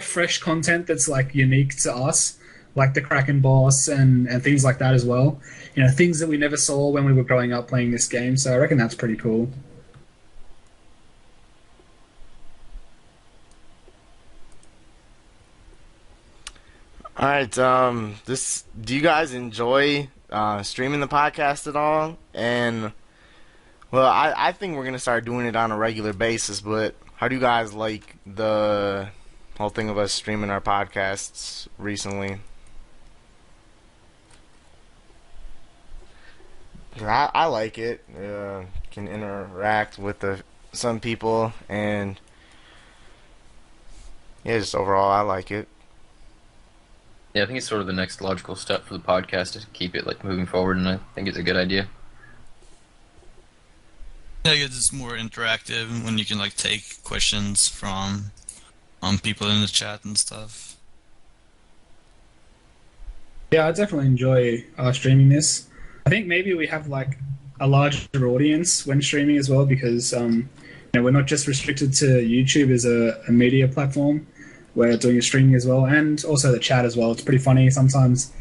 fresh content that's like unique to us, like the Kraken boss and things like that as well. You know, things that we never saw when we were growing up playing this game. So I reckon that's pretty cool. All right. Do you guys enjoy streaming the podcast at all? And well, I think we're gonna start doing it on a regular basis. But how do you guys like the whole thing of us streaming our podcasts recently? I like it. Can interact with some people, and yeah, just overall, I like it. Yeah, I think it's sort of the next logical step for the podcast to keep it like moving forward, and I think it's a good idea. Yeah, I guess it's more interactive when you can like take questions from people in the chat and stuff. Yeah, I definitely enjoy streaming this. I think maybe we have like a larger audience when streaming as well because we're not just restricted to YouTube as a media platform. We're doing streaming as well, and also the chat as well. It's pretty funny sometimes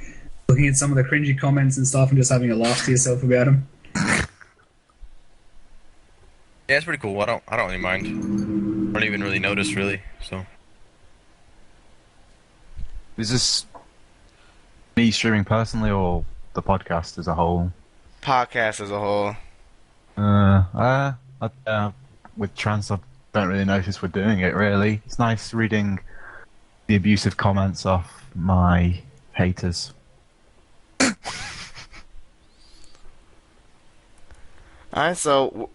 looking at some of the cringy comments and stuff and just having a laugh to yourself about them. Yeah, it's pretty cool. I don't really mind. I don't even really notice really. So Is this me streaming personally or the podcast as a whole? Podcast as a whole. With Trance, I don't really notice we're doing it, really. It's nice reading the abusive comments off my haters. Alright, so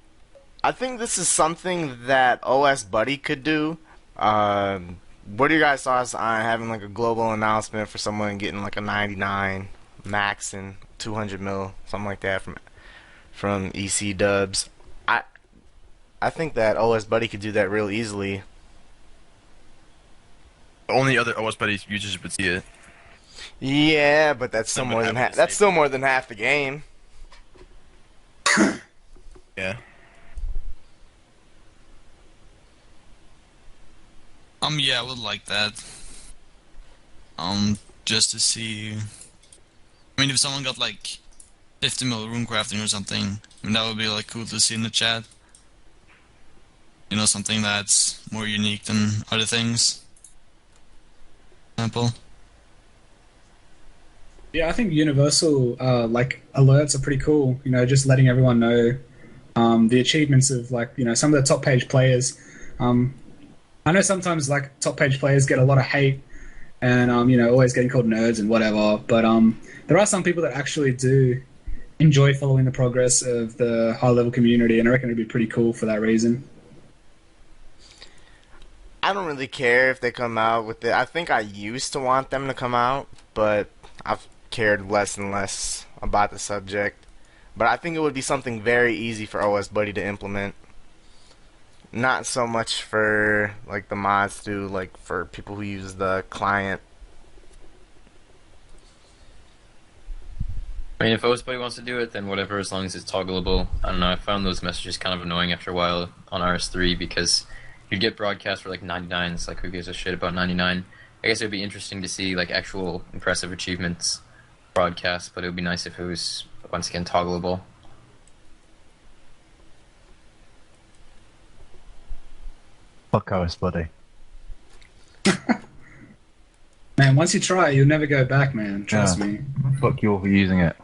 I think this is something that OS Buddy could do. What are your guys' thoughts on having like a global announcement for someone getting like a 99 max and 200 mil, something like that from EC dubs? I think that OS Buddy could do that real easily. only other OS Buddy users would see it. Yeah, but that's still more than half. That's still more than half the game. Yeah. Yeah, I would like that. Just to see. I mean, if someone got like 50 mil room crafting or something, I mean, that would be like cool to see in the chat. You know, something that's more unique than other things. Example. Yeah, I think universal like alerts are pretty cool. You know, just letting everyone know the achievements of like some of the top page players. I know sometimes like top page players get a lot of hate and always getting called nerds and whatever. But there are some people that actually do enjoy following the progress of the high level community, and I reckon it'd be pretty cool for that reason. I don't really care if they come out with it. I think I used to want them to come out, but I've cared less and less about the subject. But I think it would be something very easy for OS Buddy to implement. Not so much for like the mods do, like for people who use the client. I mean, if OSBuddy wants to do it, then whatever, as long as it's toggleable. I don't know, I found those messages kind of annoying after a while on RS3 because you'd get broadcast for like 99, it's like who gives a shit about 99? I guess it would be interesting to see like actual impressive achievements broadcast, but it would be nice if it was, once again, toggleable. Fuck OS Buddy. Man, once you try, you'll never go back, man. Trust me. Fuck you all for using it.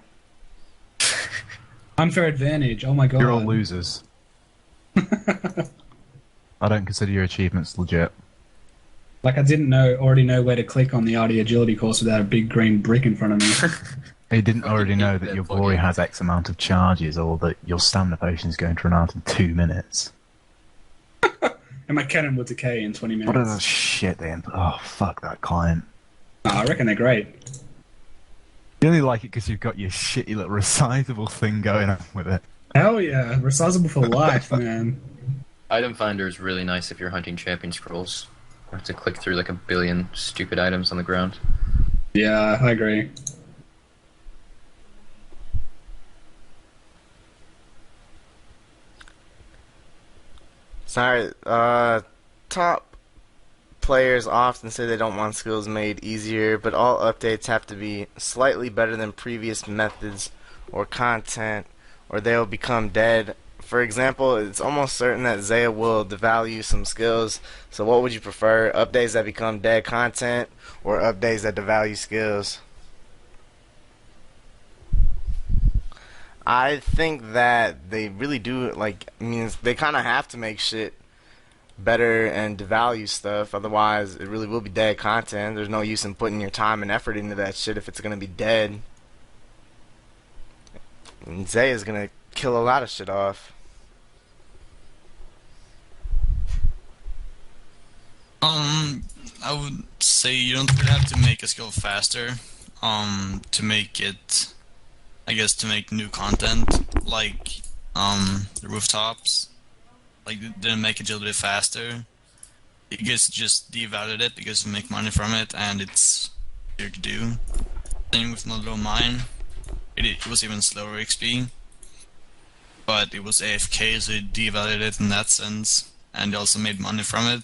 Unfair advantage. Oh my god. You're all losers. I don't consider your achievements legit. Like I didn't already know where to click on the RD agility course without a big green brick in front of me. You didn't already know that your glory has X amount of charges, or that your stamina potion is going to run out in 2 minutes. And my cannon will decay in 20 minutes. What are the shit they Oh, fuck that client. I reckon they're great. You only like it because you've got your shitty little resizable thing going on with it. Hell yeah, resizable for life, man. Item Finder is really nice if you're hunting champion scrolls. You have to click through like a billion stupid items on the ground. Yeah, I agree. Sorry, top players often say they don't want skills made easier, but all updates have to be slightly better than previous methods or content, or they will become dead. For example, it's almost certain that Zaya will devalue some skills, so what would you prefer? Updates that become dead content, or updates that devalue skills? I think that they really do, like, I mean, they kind of have to make shit better and devalue stuff. Otherwise, it really will be dead content. There's no use in putting your time and effort into that shit if it's gonna be dead. And Zay is gonna kill a lot of shit off. I would say you don't really have to make a skill faster, to make it, I guess, to make new content, like, the rooftops, like, didn't make it a little bit faster. You guess just devalued it because you make money from it, and it's easier to do. Same with Motherload Mine. It was even slower XP, but it was AFK, so it devalued it in that sense, and they also made money from it.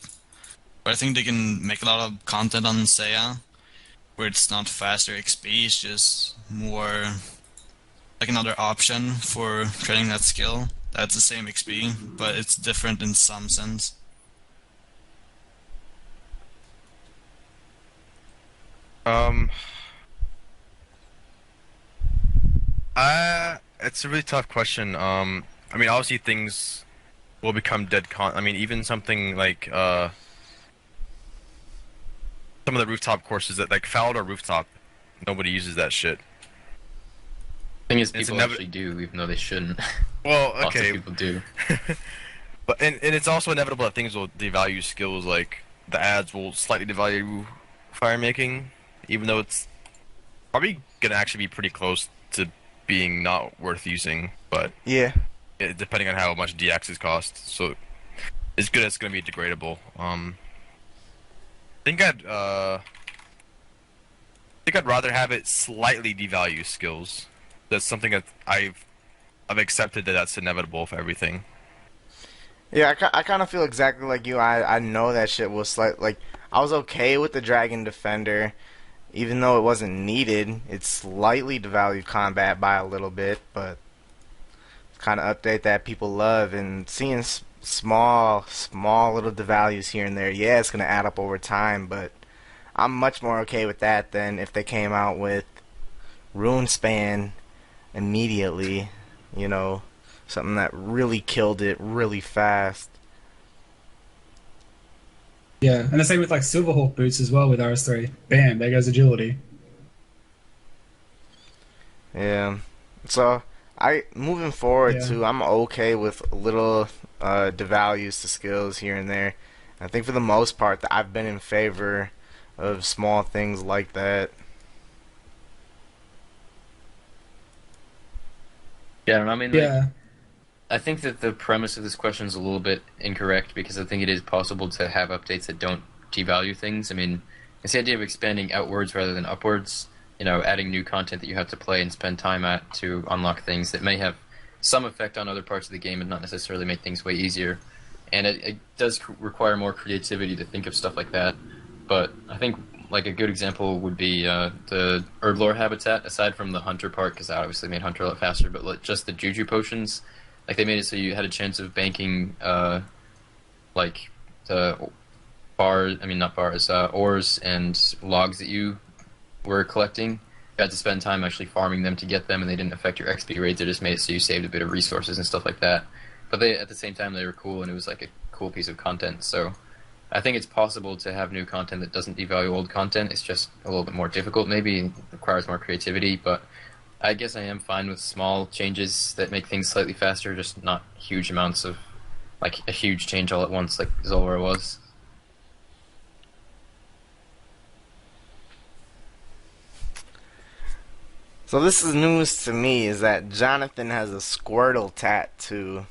But I think they can make a lot of content on Seiya, where it's not faster XP, it's just more like another option for training that skill. That's the same XP, but it's different in some sense. It's a really tough question. I mean, obviously things will become dead I mean, even something like, some of the rooftop courses that, like, Falda Rooftop, nobody uses that shit. Thing is, It's people actually do, even though they shouldn't. Well, Lots of okay. people do. But and it's also inevitable that things will devalue skills, like the ads will slightly devalue fire making, even though it's probably gonna actually be pretty close to being not worth using, but Yeah. depending on how much DXs cost. So it's good as it's gonna be degradable. I think I'd rather have it slightly devalue skills. That's something that I've accepted that that's inevitable for everything. Yeah, I kind of feel exactly like you. I know that shit was like I was okay with the Dragon Defender, even though it wasn't needed. It slightly devalued combat by a little bit, but kind of update that people love, and seeing small little devalues here and there. Yeah, it's gonna add up over time, but I'm much more okay with that than if they came out with Rune Span immediately. You know, something that really killed it really fast. Yeah, and the same with like Silverhawk boots as well with RS3. Bam, there goes agility. Yeah. So moving forward Yeah. too, I'm okay with little devalues to skills here and there. I think for the most part that I've been in favor of small things like that. Yeah, and I mean, Yeah. I think that the premise of this question is a little bit incorrect because I think it is possible to have updates that don't devalue things. I mean, it's the idea of expanding outwards rather than upwards. You know, adding new content that you have to play and spend time at to unlock things that may have some effect on other parts of the game and not necessarily make things way easier. And it does require more creativity to think of stuff like that. But I think like a good example would be the Herblore habitat, aside from the Hunter part, because that obviously made Hunter a lot faster, but like, just the Juju potions. Like, they made it so you had a chance of banking, like, the ores and logs that you were collecting. You had to spend time actually farming them to get them, and they didn't affect your XP rates. They just made it so you saved a bit of resources and stuff like that. But they, at the same time, they were cool, and it was like a cool piece of content. So I think it's possible to have new content that doesn't devalue old content. It's just a little bit more difficult, maybe, requires more creativity, but I guess I am fine with small changes that make things slightly faster, just not huge amounts of, like, a huge change all at once like Zulrah was. So this is news to me, is that Jonathan has a Squirtle tattoo.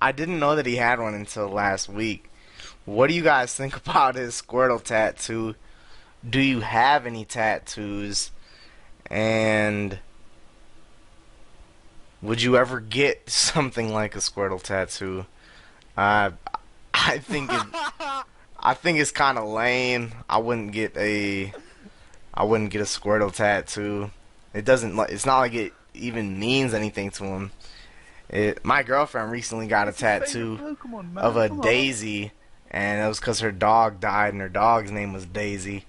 I didn't know that he had one until last week. What do you guys think about his Squirtle tattoo? Do you have any tattoos? And would you ever get something like a Squirtle tattoo? I think it's kind of lame. I wouldn't get a Squirtle tattoo. It's not like it even means anything to him. My girlfriend recently got a tattoo of a Daisy, and it was because her dog died, and her dog's name was Daisy.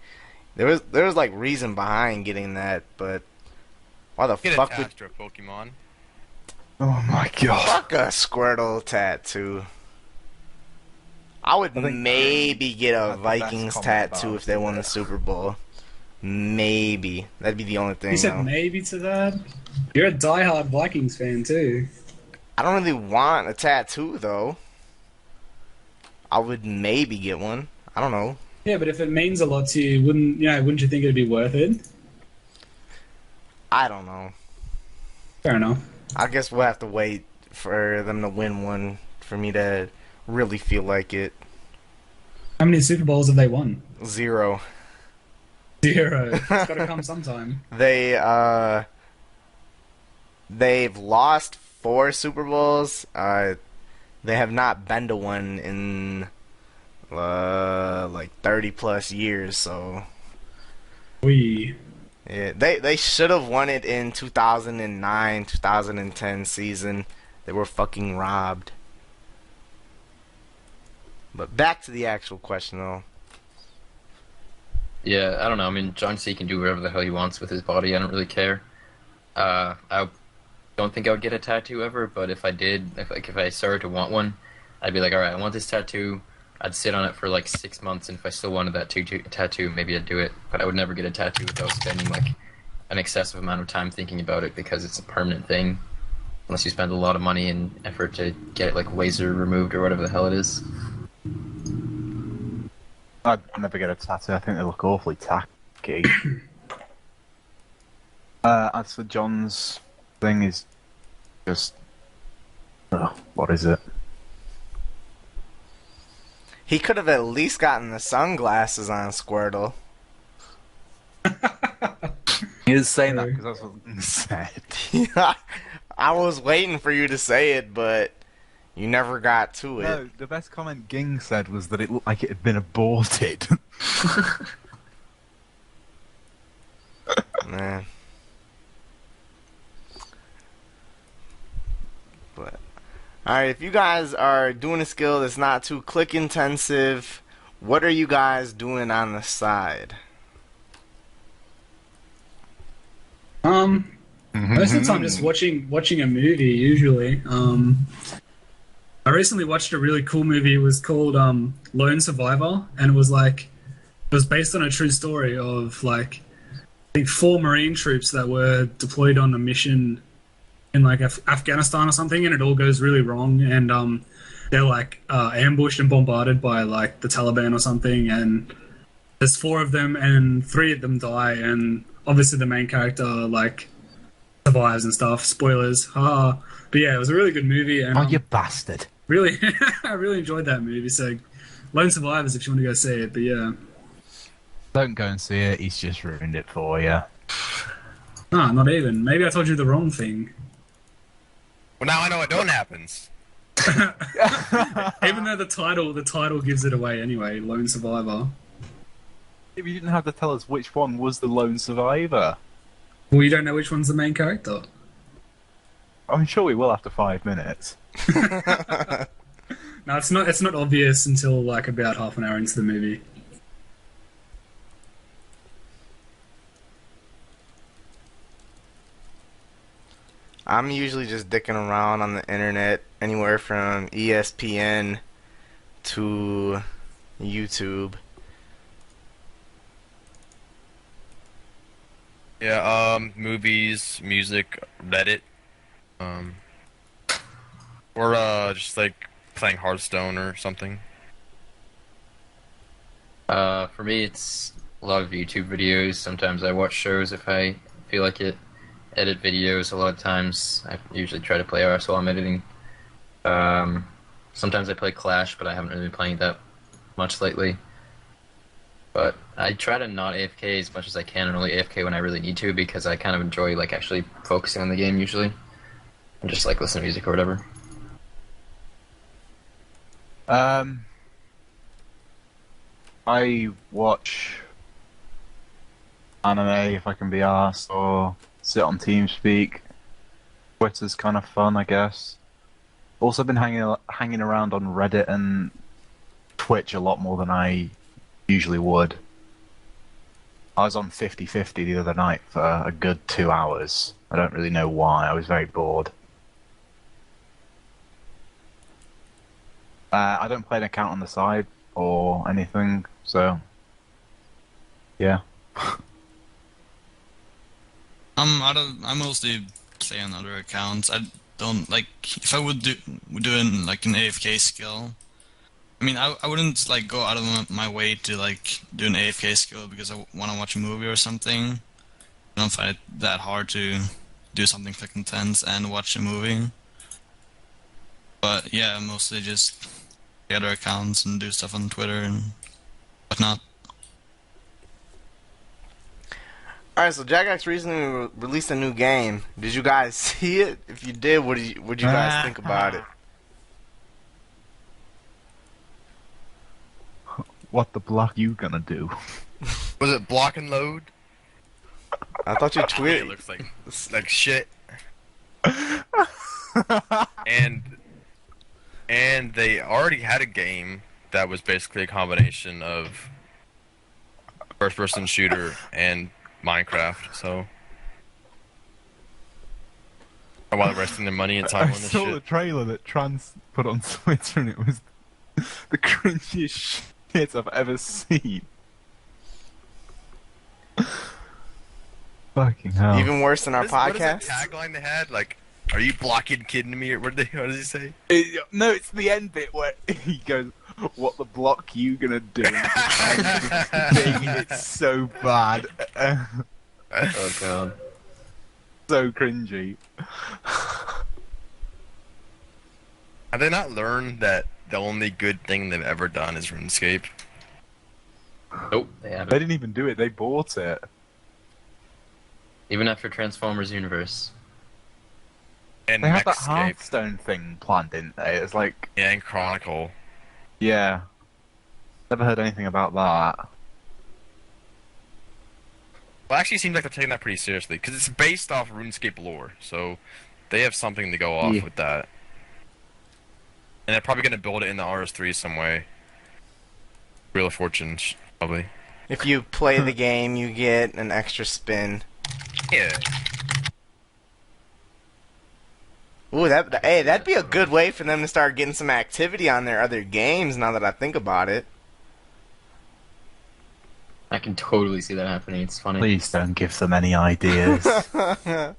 There was like reason behind getting that, but why the Get fuck would attached to a Pokemon. Oh my god. fuck a Squirtle tattoo? I would I think maybe get a that's the best Vikings comment tattoo about if they won the it. Super Bowl. Maybe. That'd be the only thing, You said though. maybe to that? You're a diehard Vikings fan, too. I don't really want a tattoo, though. I would maybe get one. I don't know. Yeah, but if it means a lot to you, wouldn't you think it'd be worth it? I don't know. Fair enough. I guess we'll have to wait for them to win one for me to really feel like it. How many Super Bowls have they won? 0. 0. It's gotta come sometime. They've lost 4 Super Bowls. They have not been to one in like 30 plus years. So We. yeah, they should have won it in 2009, 2010 season. They were fucking robbed. But back to the actual question, though. Yeah, I don't know. I mean, John C can do whatever the hell he wants with his body. I don't really care. I don't think I would get a tattoo ever, but if I did, if I started to want one, I'd be like, all right, I want this tattoo. I'd sit on it for like 6 months, and if I still wanted that tattoo, maybe I'd do it. But I would never get a tattoo without spending like an excessive amount of time thinking about it because it's a permanent thing. Unless you spend a lot of money and effort to get it like laser removed or whatever the hell it is. I'd never get a tattoo. I think they look awfully tacky. As for John's thing, is just what is it? He could have at least gotten the sunglasses on Squirtle. He was saying that because that's what he said. I was waiting for you to say it, but you never got to it. No, the best comment Ging said was that it looked like it had been aborted. Man. But alright, if you guys are doing a skill that's not too click intensive, what are you guys doing on the side? Most of the time just watching a movie, usually. I recently watched a really cool movie. It was called Lone Survivor, and it was based on a true story of like I think 4 Marine troops that were deployed on a mission in like Afghanistan or something, and it all goes really wrong, and they're like ambushed and bombarded by like the Taliban or something, and there's 4 of them, and 3 of them die, and obviously the main character like survives and stuff. Spoilers, but yeah, it was a really good movie, and Oh, you bastard. really, I really enjoyed that movie. So, Lone Survivors, if you want to go see it. But yeah, Don't go and see it, he's just ruined it for you. nah, not even. Maybe I told you the wrong thing. Well, now I know what don't happens. Even though the title gives it away anyway. Lone Survivor. If you didn't have to tell us which one was the lone survivor. Well, you don't know which one's the main character. I'm sure we will after 5 minutes. No, it's not. It's not obvious until like about half an hour into the movie. I'm usually just dicking around on the internet, anywhere from ESPN to YouTube. Yeah, movies, music, Reddit, or just like playing Hearthstone or something. For me, it's a lot of YouTube videos. Sometimes I watch shows if I feel like it. Edit videos a lot of times. I usually try to play RS while I'm editing. Sometimes I play Clash, but I haven't really been playing that much lately. But I try to not AFK as much as I can, and only AFK when I really need to, because I kind of enjoy like actually focusing on the game usually, and just like listen to music or whatever. I watch anime if I can be arsed, or sit on TeamSpeak. Twitter's kind of fun, I guess. Also been hanging around on Reddit and Twitch a lot more than I usually would. I was on 50/50 the other night for a good 2 hours. I don't really know why, I was very bored. I don't play an account on the side or anything, so yeah. I mostly play on other accounts. I don't like if I would do like an AFK skill. I mean, I wouldn't like go out of my way to like do an AFK skill because I want to watch a movie or something. I don't find it that hard to do something click intense and watch a movie. But yeah, mostly just the other accounts and do stuff on Twitter and whatnot. Alright, so Jagex recently released a new game. Did you guys see it? If you did, what did you guys think about it? What the block you gonna do? Was it block and load? I thought you It tweeted. looks like shit. And they already had a game that was basically a combination of first-person shooter and Minecraft. So while they're wasting their money and time I on this saw the shit. trailer that Trance put on Twitter, and it was the cringiest shit I've ever seen. Fucking hell. Even worse than our What is that podcast? tagline they had? Like, are you blocking kidding me? Or what does he say? No, it's the end bit where he goes, "What the block you gonna do?" It's so bad, Oh god. so cringy. Have they not learned that the only good thing they've ever done is RuneScape? Nope, they They haven't. didn't even do it; they bought it. Even after Transformers Universe. And They had that Nextscape. Hearthstone thing planned, didn't they? It's like, Yeah, and Chronicle. yeah, never heard anything about that. Well, it actually seems like they're taking that pretty seriously, because it's based off RuneScape lore, so they have something to go off Yeah. with that. And they're probably going to build it in the RS3 some way. Wheel of Fortune, probably. If you play the game, you get an extra spin. Yeah. Ooh, that'd be a good way for them to start getting some activity on their other games. Now that I think about it. I can totally see that happening. It's funny. Please don't give them any ideas. I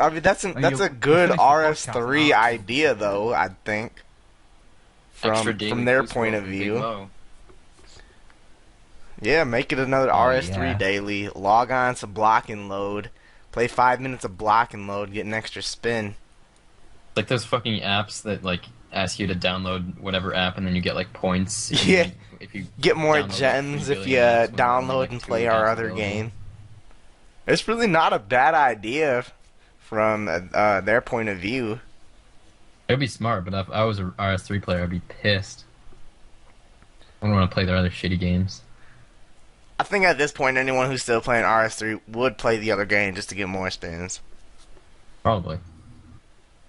mean, that's a you'll good finish the RS3 podcast now. idea, though. I think Extra daily from their boost point roll of from Big view. Mo. Yeah, make it another Oh, RS3 yeah. daily. Log on to block and load. Play 5 minutes of block and load. Get an extra spin. Like those fucking apps that like ask you to download whatever app and then you get like points. Yeah. If you Get more download, like, 3 gems if billion you apps when there are only, download like, and 2 play our apps other available. game. It's really not a bad idea from their point of view. It'd be smart, but if I was a RS3 player, I'd be pissed. I wouldn't want to play their other shitty games. I think at this point, anyone who's still playing RS3 would play the other game just to get more spins. Probably.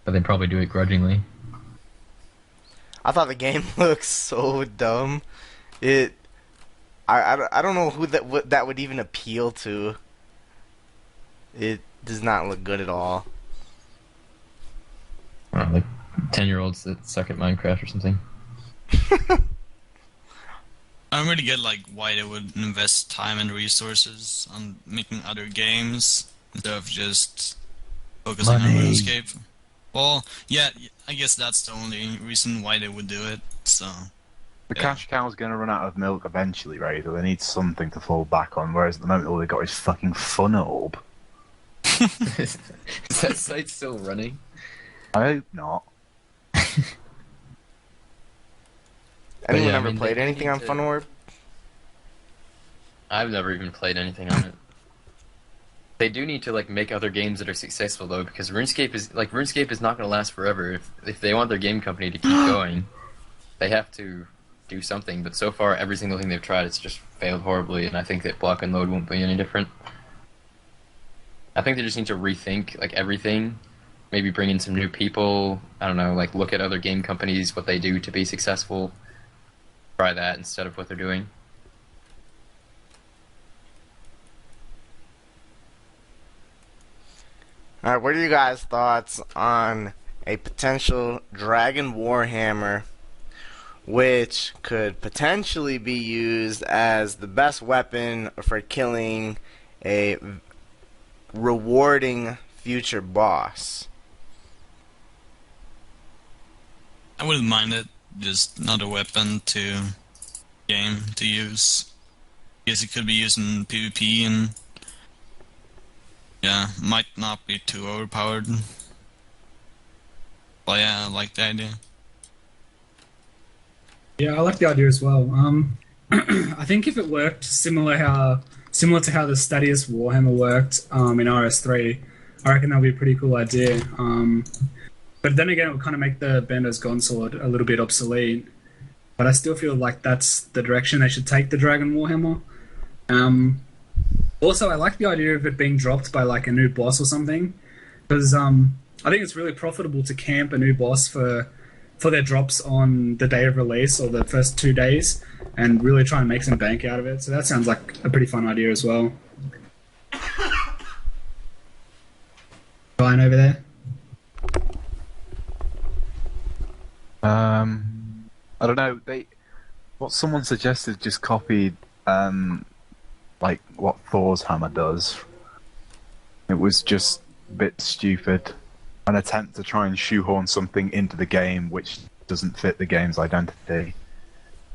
But they'd probably do it grudgingly. I thought the game looked so dumb. I don't know who that would even appeal to. It does not look good at all. I don't know, like 10-year-olds that suck at Minecraft or something. I don't really get like why they would invest time and resources on making other games instead of just focusing on Money. RuneScape. Well, yeah, I guess that's the only reason why they would do it. So The Yeah. cash cow's going to run out of milk eventually, right? So they need something to fall back on. Whereas at the moment, all they got is fucking fun orb. Is that site still running? I hope not. Anyone yeah, I ever mean, played they anything need on to- Fun Orb? I've never even played anything on it. They do need to like make other games that are successful though, because RuneScape is not going to last forever. If they want their game company to keep going, they have to do something. But so far, every single thing they've tried, it's just failed horribly. And I think that block and load won't be any different. I think they just need to rethink like everything. Maybe bring in some new people. I don't know, like look at other game companies, what they do to be successful. Try that instead of what they're doing. Alright, what are you guys' thoughts on a potential Dragon Warhammer which could potentially be used as the best weapon for killing a rewarding future boss. I wouldn't mind it. Just another weapon to game to use. Guess it could be used in PvP and yeah, might not be too overpowered. But yeah, I like the idea. Yeah, I like the idea as well. I think if it worked similar to how the Stadius Warhammer worked in RS3, I reckon that would be a pretty cool idea. But then again, it would kind of make the Bando's Gone Sword a little bit obsolete. But I still feel like that's the direction they should take the Dragon Warhammer. Also, I like the idea of it being dropped by like a new boss or something, because I think it's really profitable to camp a new boss for their drops on the day of release or the first 2 days, and really try and make some bank out of it. So that sounds like a pretty fun idea as well. Ryan over there. I don't know. What someone suggested just copied, like what Thor's hammer does. It was just a bit stupid. An attempt to try and shoehorn something into the game which doesn't fit the game's identity.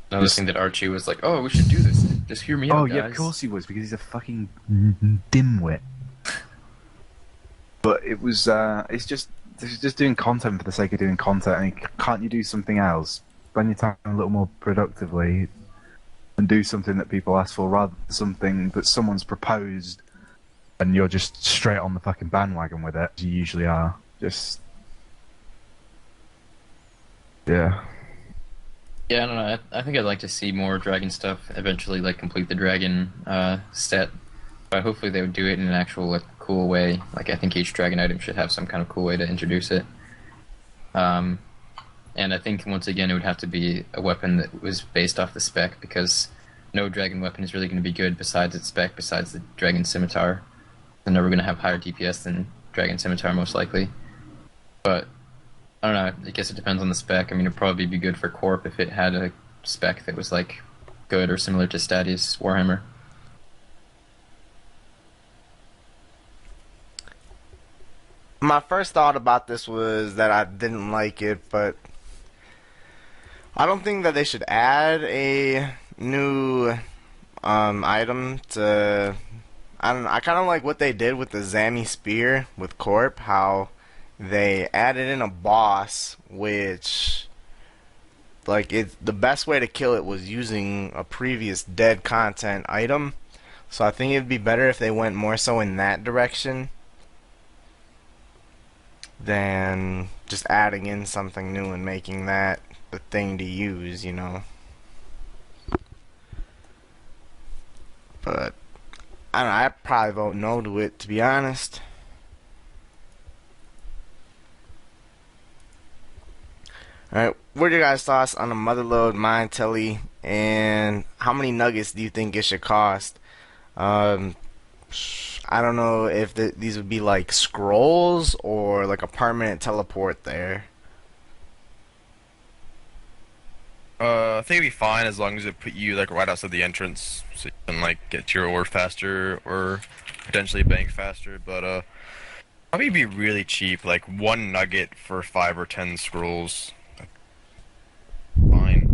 Another thing that Archie was like, "Oh, we should do this. Just hear me out, guys." Yeah, of course he was, because he's a fucking dimwit. But it was, it's just doing content for the sake of doing content. I mean, can't you do something else? Spend your time a little more productively and do something that people ask for, rather than something that someone's proposed and you're just straight on the fucking bandwagon with it, as you usually are. Just... yeah. Yeah, I don't know. I think I'd like to see more dragon stuff. Eventually, like complete the dragon set. But hopefully they would do it in an actual like cool way. Like I think each dragon item should have some kind of cool way to introduce it. And I think once again it would have to be a weapon that was based off the spec, because no dragon weapon is really going to be good besides its spec, besides the dragon scimitar. They're never going to have higher DPS than dragon scimitar most likely. But I don't know, I guess it depends on the spec. I mean, it'd probably be good for Corp if it had a spec that was like good or similar to Stadius Warhammer. My first thought about this was that I didn't like it, but I don't think that they should add a new item to... I kind of like what they did with the Zami Spear with Corp, how they added in a boss, which, like, the best way to kill it was using a previous dead content item. So I think it'd be better if they went more so in that direction than just adding in something new and making that the thing to use, you know. But I don't know, I'd probably vote no to it, to be honest. Alright, what are your guys' thoughts on the Motherload Mine Telly, and how many nuggets do you think it should cost? I don't know if these would be like scrolls or like a permanent teleport there. I think it'd be fine as long as it put you like right outside the entrance, so you can like get your ore faster or potentially bank faster. But probably be really cheap, like 1 nugget for 5 or 10 scrolls. Fine.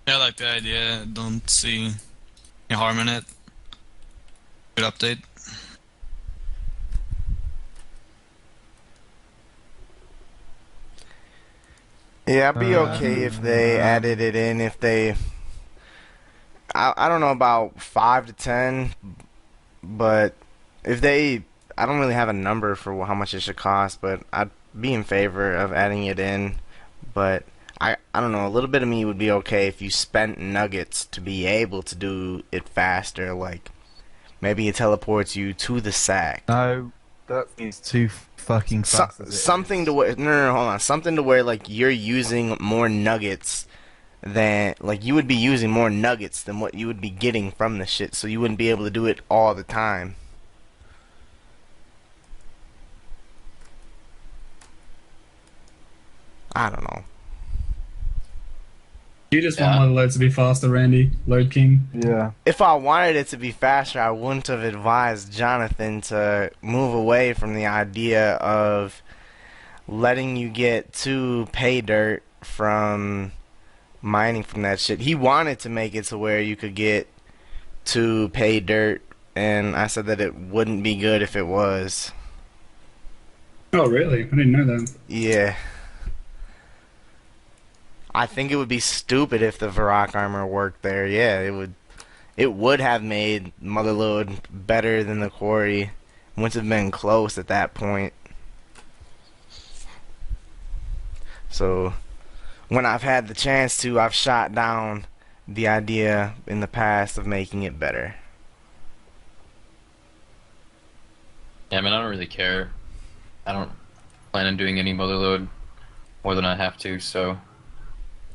Yeah, I like the idea. Don't see any harm in it. Good update. Yeah, I'd be okay if they added it in. If they, I don't know about 5 to 10, but if they, I don't really have a number for how much it should cost, but I'd be in favor of adding it in. But I don't know, a little bit of me would be okay if you spent nuggets to be able to do it faster, like maybe it teleports you to the sack. No, that is too fucking fast. Something to where, no, hold on, something to where like you're using more nuggets than, like you would be using more nuggets than what you would be getting from the shit, so you wouldn't be able to do it all the time. I don't know. You just want Motherload to be faster, Randy. Load King. Yeah. If I wanted it to be faster, I wouldn't have advised Jonathan to move away from the idea of letting you get 2 pay dirt from mining from that shit. He wanted to make it to where you could get 2 pay dirt, and I said that it wouldn't be good if it was. Oh, really? I didn't know that. Yeah. I think it would be stupid if the Varrock armor worked there. Yeah, it would have made Motherload better than the Quarry. Wouldn't have been close at that point. So, when I've had the chance to, I've shot down the idea in the past of making it better. Yeah, I mean, I don't really care. I don't plan on doing any Motherload more than I have to, so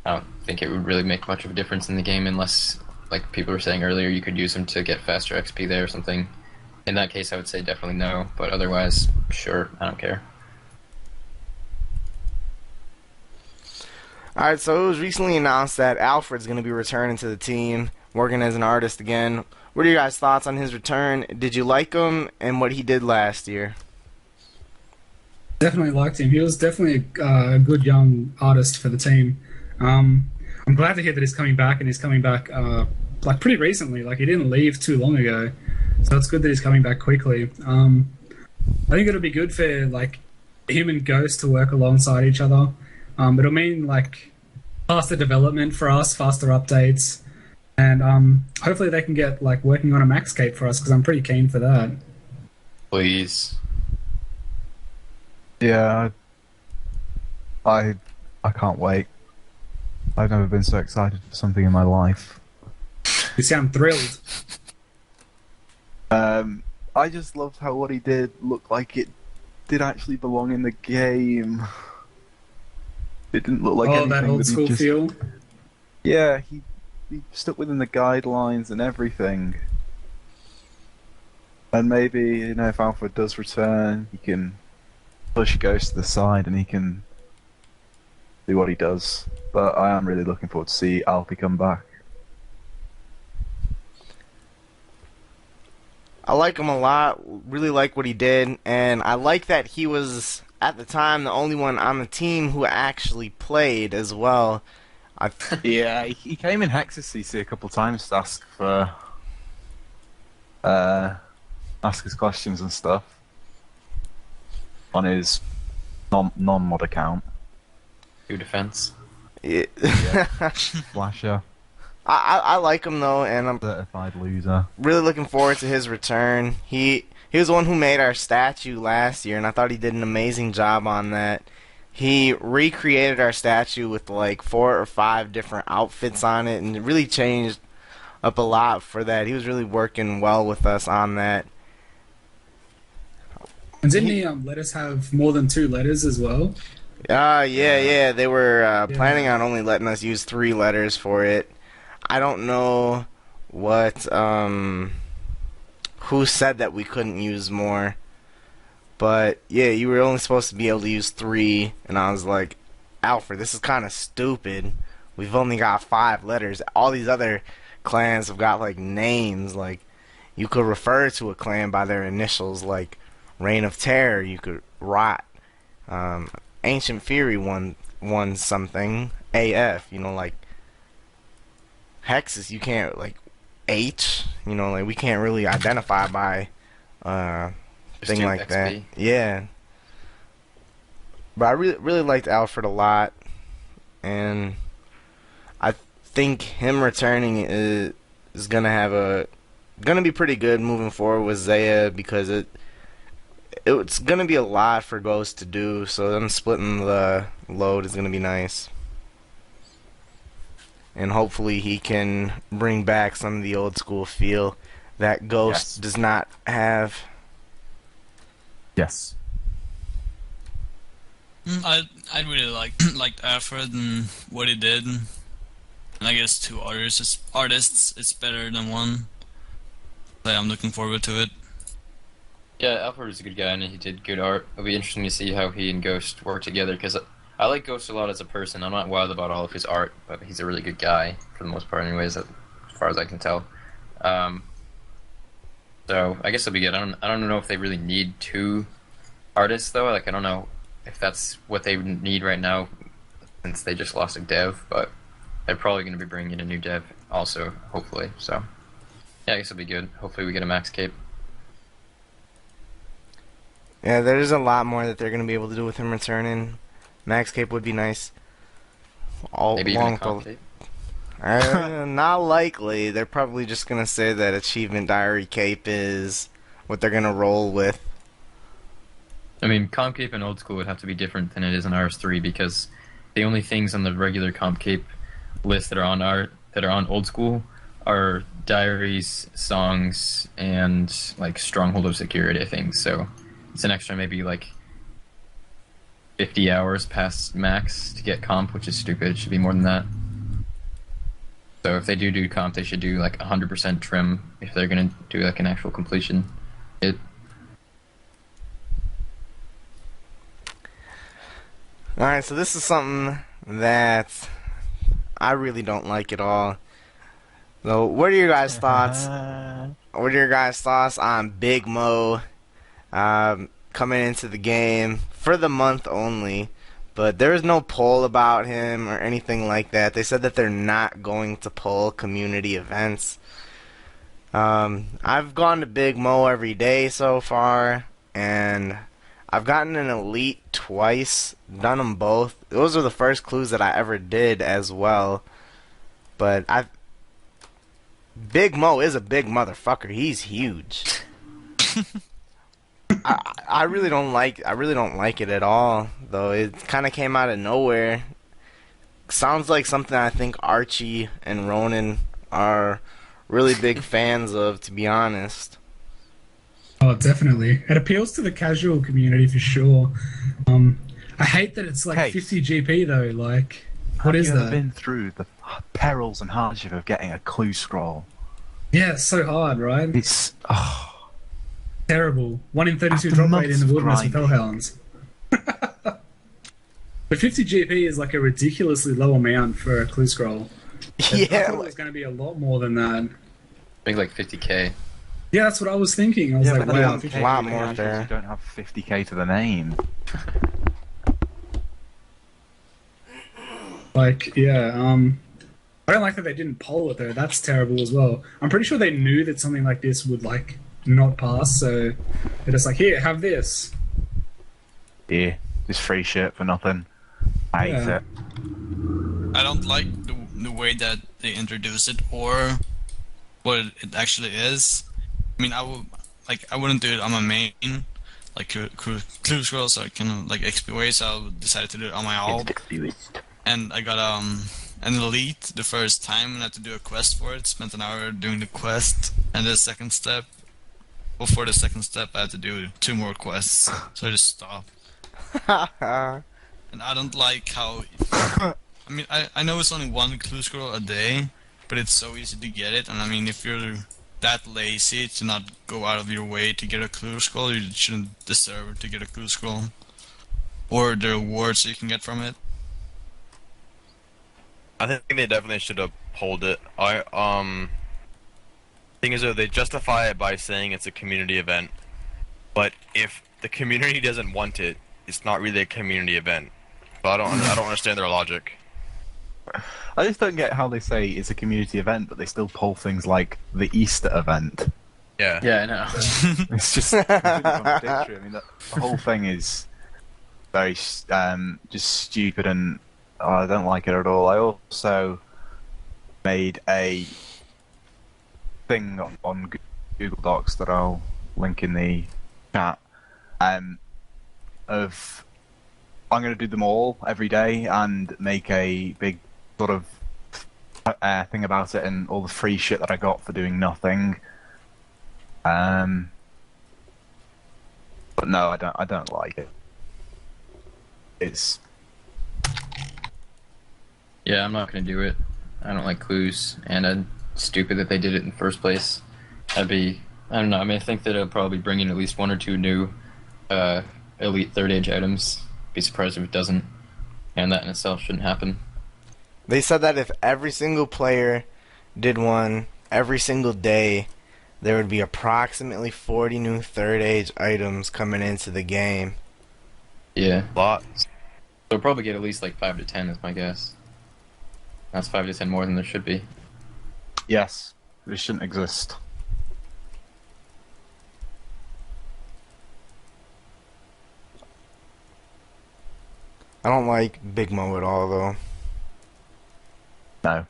I don't think it would really make much of a difference in the game unless, like people were saying earlier, you could use them to get faster XP there or something. In that case, I would say definitely no, but otherwise, sure, I don't care. Alright, so it was recently announced that Alfred's going to be returning to the team, working as an artist again. What are your guys' thoughts on his return? Did you like him and what he did last year? Definitely liked him. He was definitely a good young artist for the team. I'm glad to hear that he's coming back, and he's coming back like pretty recently. Like he didn't leave too long ago, so it's good that he's coming back quickly. I think it'll be good for like him and Ghost to work alongside each other. It'll mean like faster development for us, faster updates, and hopefully they can get like working on a max cape for us because I'm pretty keen for that. Please. Yeah. I can't wait. I've never been so excited for something in my life. You sound thrilled. I just loved how what he did looked like it did actually belong in the game. It didn't look like anything that old that he school just... feel. Yeah, he stuck within the guidelines and everything. And maybe, you know, if Alfred does return, he can push Ghost to the side and he can do what he does. But I am really looking forward to see Alfie come back. I like him a lot, really like what he did, and I like that he was, at the time, the only one on the team who actually played as well. Yeah, he came in Hexis CC a couple of times to ask for ask his questions and stuff on his non-mod account. Two defense. Yeah. Flasher. I like him though, and I'm Certified loser. really looking forward to his return. He was the one who made our statue last year, and I thought he did an amazing job on that. He recreated our statue with like 4 or 5 different outfits on it, and it really changed up a lot for that. He was really working well with us on that. And didn't he let us have more than 2 letters as well? Yeah. They were planning on only letting us use 3 letters for it. I don't know what who said that we couldn't use more. But yeah, you were only supposed to be able to use 3, and I was like, Alfred, this is kind of stupid. We've only got 5 letters. All these other clans have got like names. Like you could refer to a clan by their initials, like Reign of Terror. You could Rot. Ancient Fury won something. AF. You know, like Hexis. You can't like H. You know, like we can't really identify by thing like XP. that. Yeah. But I really liked Alfred a lot, and I think him returning is gonna be pretty good moving forward with Zaya, because it's gonna be a lot for Ghost to do. So them splitting the load is gonna be nice, and hopefully he can bring back some of the old school feel that Ghost does not have. Yes. I really liked Alfred and what he did, and I guess 2 artists it's better than 1. So I'm looking forward to it. Yeah, Alfred was a good guy and he did good art. It'll be interesting to see how he and Ghost work together, because I like Ghost a lot as a person. I'm not wild about all of his art, but he's a really good guy for the most part, anyways, as far as I can tell. So I guess it'll be good. I don't know if they really need 2 artists though. Like I don't know if that's what they need right now, since they just lost a dev. But they're probably going to be bringing in a new dev also, hopefully. So yeah, I guess it'll be good. Hopefully we get a max cape. Yeah, there's a lot more that they're going to be able to do with him returning. Max Cape would be nice. Maybe even a comp cape. Not likely. They're probably just going to say that Achievement Diary Cape is what they're going to roll with. I mean, comp cape in old school would have to be different than it is in RS3, because the only things on the regular comp cape list that are on old school are diaries, songs, and like Stronghold of Security, I think. So it's an extra maybe like 50 hours past max to get comp, which is stupid. It should be more than that. So if they do comp, they should do like 100% trim if they're gonna do like an actual completion. Alright, so this is something that I really don't like at all. So, what are your guys' thoughts? What are your guys' thoughts on Big Mo coming into the game for the month only? But there is no poll about him or anything like that. They said that they're not going to poll community events. I've gone to Big Mo every day so far, and I've gotten an elite twice, done them both. Those are the first clues that I ever did as well. But Big Mo is a big motherfucker. He's huge. I really don't like it at all, though. It kind of came out of nowhere. Sounds like something I think Archie and Ronan are really big fans of, to be honest. Oh, definitely. It appeals to the casual community for sure. I hate that it's like 50 GP though. Like, what is that? Have you ever been through the perils and hardship of getting a clue scroll? Yeah, it's so hard, right? It's terrible. 1 in 32 drop rate in the wilderness with hellhounds. But 50 GP is like a ridiculously low amount for a clue scroll. Yeah, I thought it was going to be a lot more than that. I think like 50k. Yeah, that's what I was thinking. I was like, wow, a lot more there. You don't have 50k to the name. Like, yeah, I don't like that they didn't poll it though. That's terrible as well. I'm pretty sure they knew that something like this would like not pass, so they're just like, here, have this. Yeah, just free shit for nothing. I hate it. I don't like the way that they introduce it or what it actually is. I mean, I wouldn't do it on my main, like clue scroll, so I can like XP way. So I decided to do it on my alt. And I got an elite the first time and had to do a quest for it. Spent an hour doing the quest, and the second step, before the second step, I had to do 2 more quests. So I just stopped. And I don't like how. I mean, I know it's only 1 clue scroll a day, but it's so easy to get it. And I mean, if you're that lazy to not go out of your way to get a clue scroll, you shouldn't deserve to get a clue scroll or the rewards you can get from it. I think they definitely should have pulled it. Thing is, though, they justify it by saying it's a community event, but if the community doesn't want it, it's not really a community event. But I don't understand their logic. I just don't get how they say it's a community event, but they still pull things like the Easter event. Yeah. Yeah, I know. It's just completely contradictory. I mean, the whole thing is very just stupid, and I don't like it at all. I also made a thing on Google Docs that I'll link in the chat. Of I'm going to do them all every day and make a big sort of thing about it and all the free shit that I got for doing nothing. But no, I don't like it. It's Yeah, I'm not gonna do it. I don't like clues, and it's stupid that they did it in the first place. I don't know. I mean, I think that it'll probably bring in at least 1 or 2 new elite third age items. Be surprised if it doesn't. And that in itself shouldn't happen. They said that if every single player did one every single day, there would be approximately 40 new third age items coming into the game. Yeah. Lot. They'll probably get at least like 5 to 10 is my guess. That's 5 to 10 more than there should be. Yes, it shouldn't exist. I don't like Big Mo at all, though. No.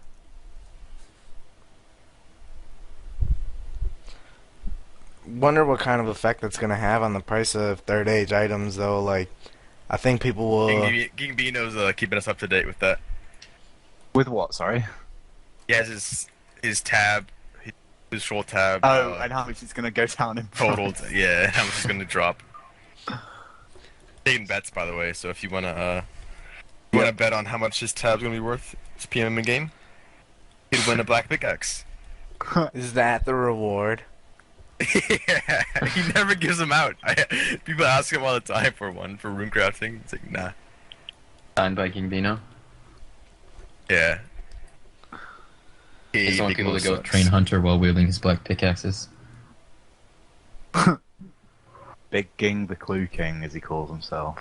Wonder what kind of effect that's going to have on the price of third age items, though. Like, I think people will... King Bino's keeping us up to date with that. With what, sorry? He has his tab, his troll tab. Oh, and how much it's going to go down in totaled. price. Yeah, how much is going to drop. Taking bets, by the way, so if you want to bet on how much his tab's going to be worth, just PM him in game. He'd win a black pickaxe. Is that the reward? Yeah, he never gives them out. People ask him all the time for one, for rune crafting. It's like, nah. Signed by King Bino. Yeah. Just want Big people Mo to go sucks. train Hunter while wielding his black pickaxes. Big King, the Clue King, as he calls himself.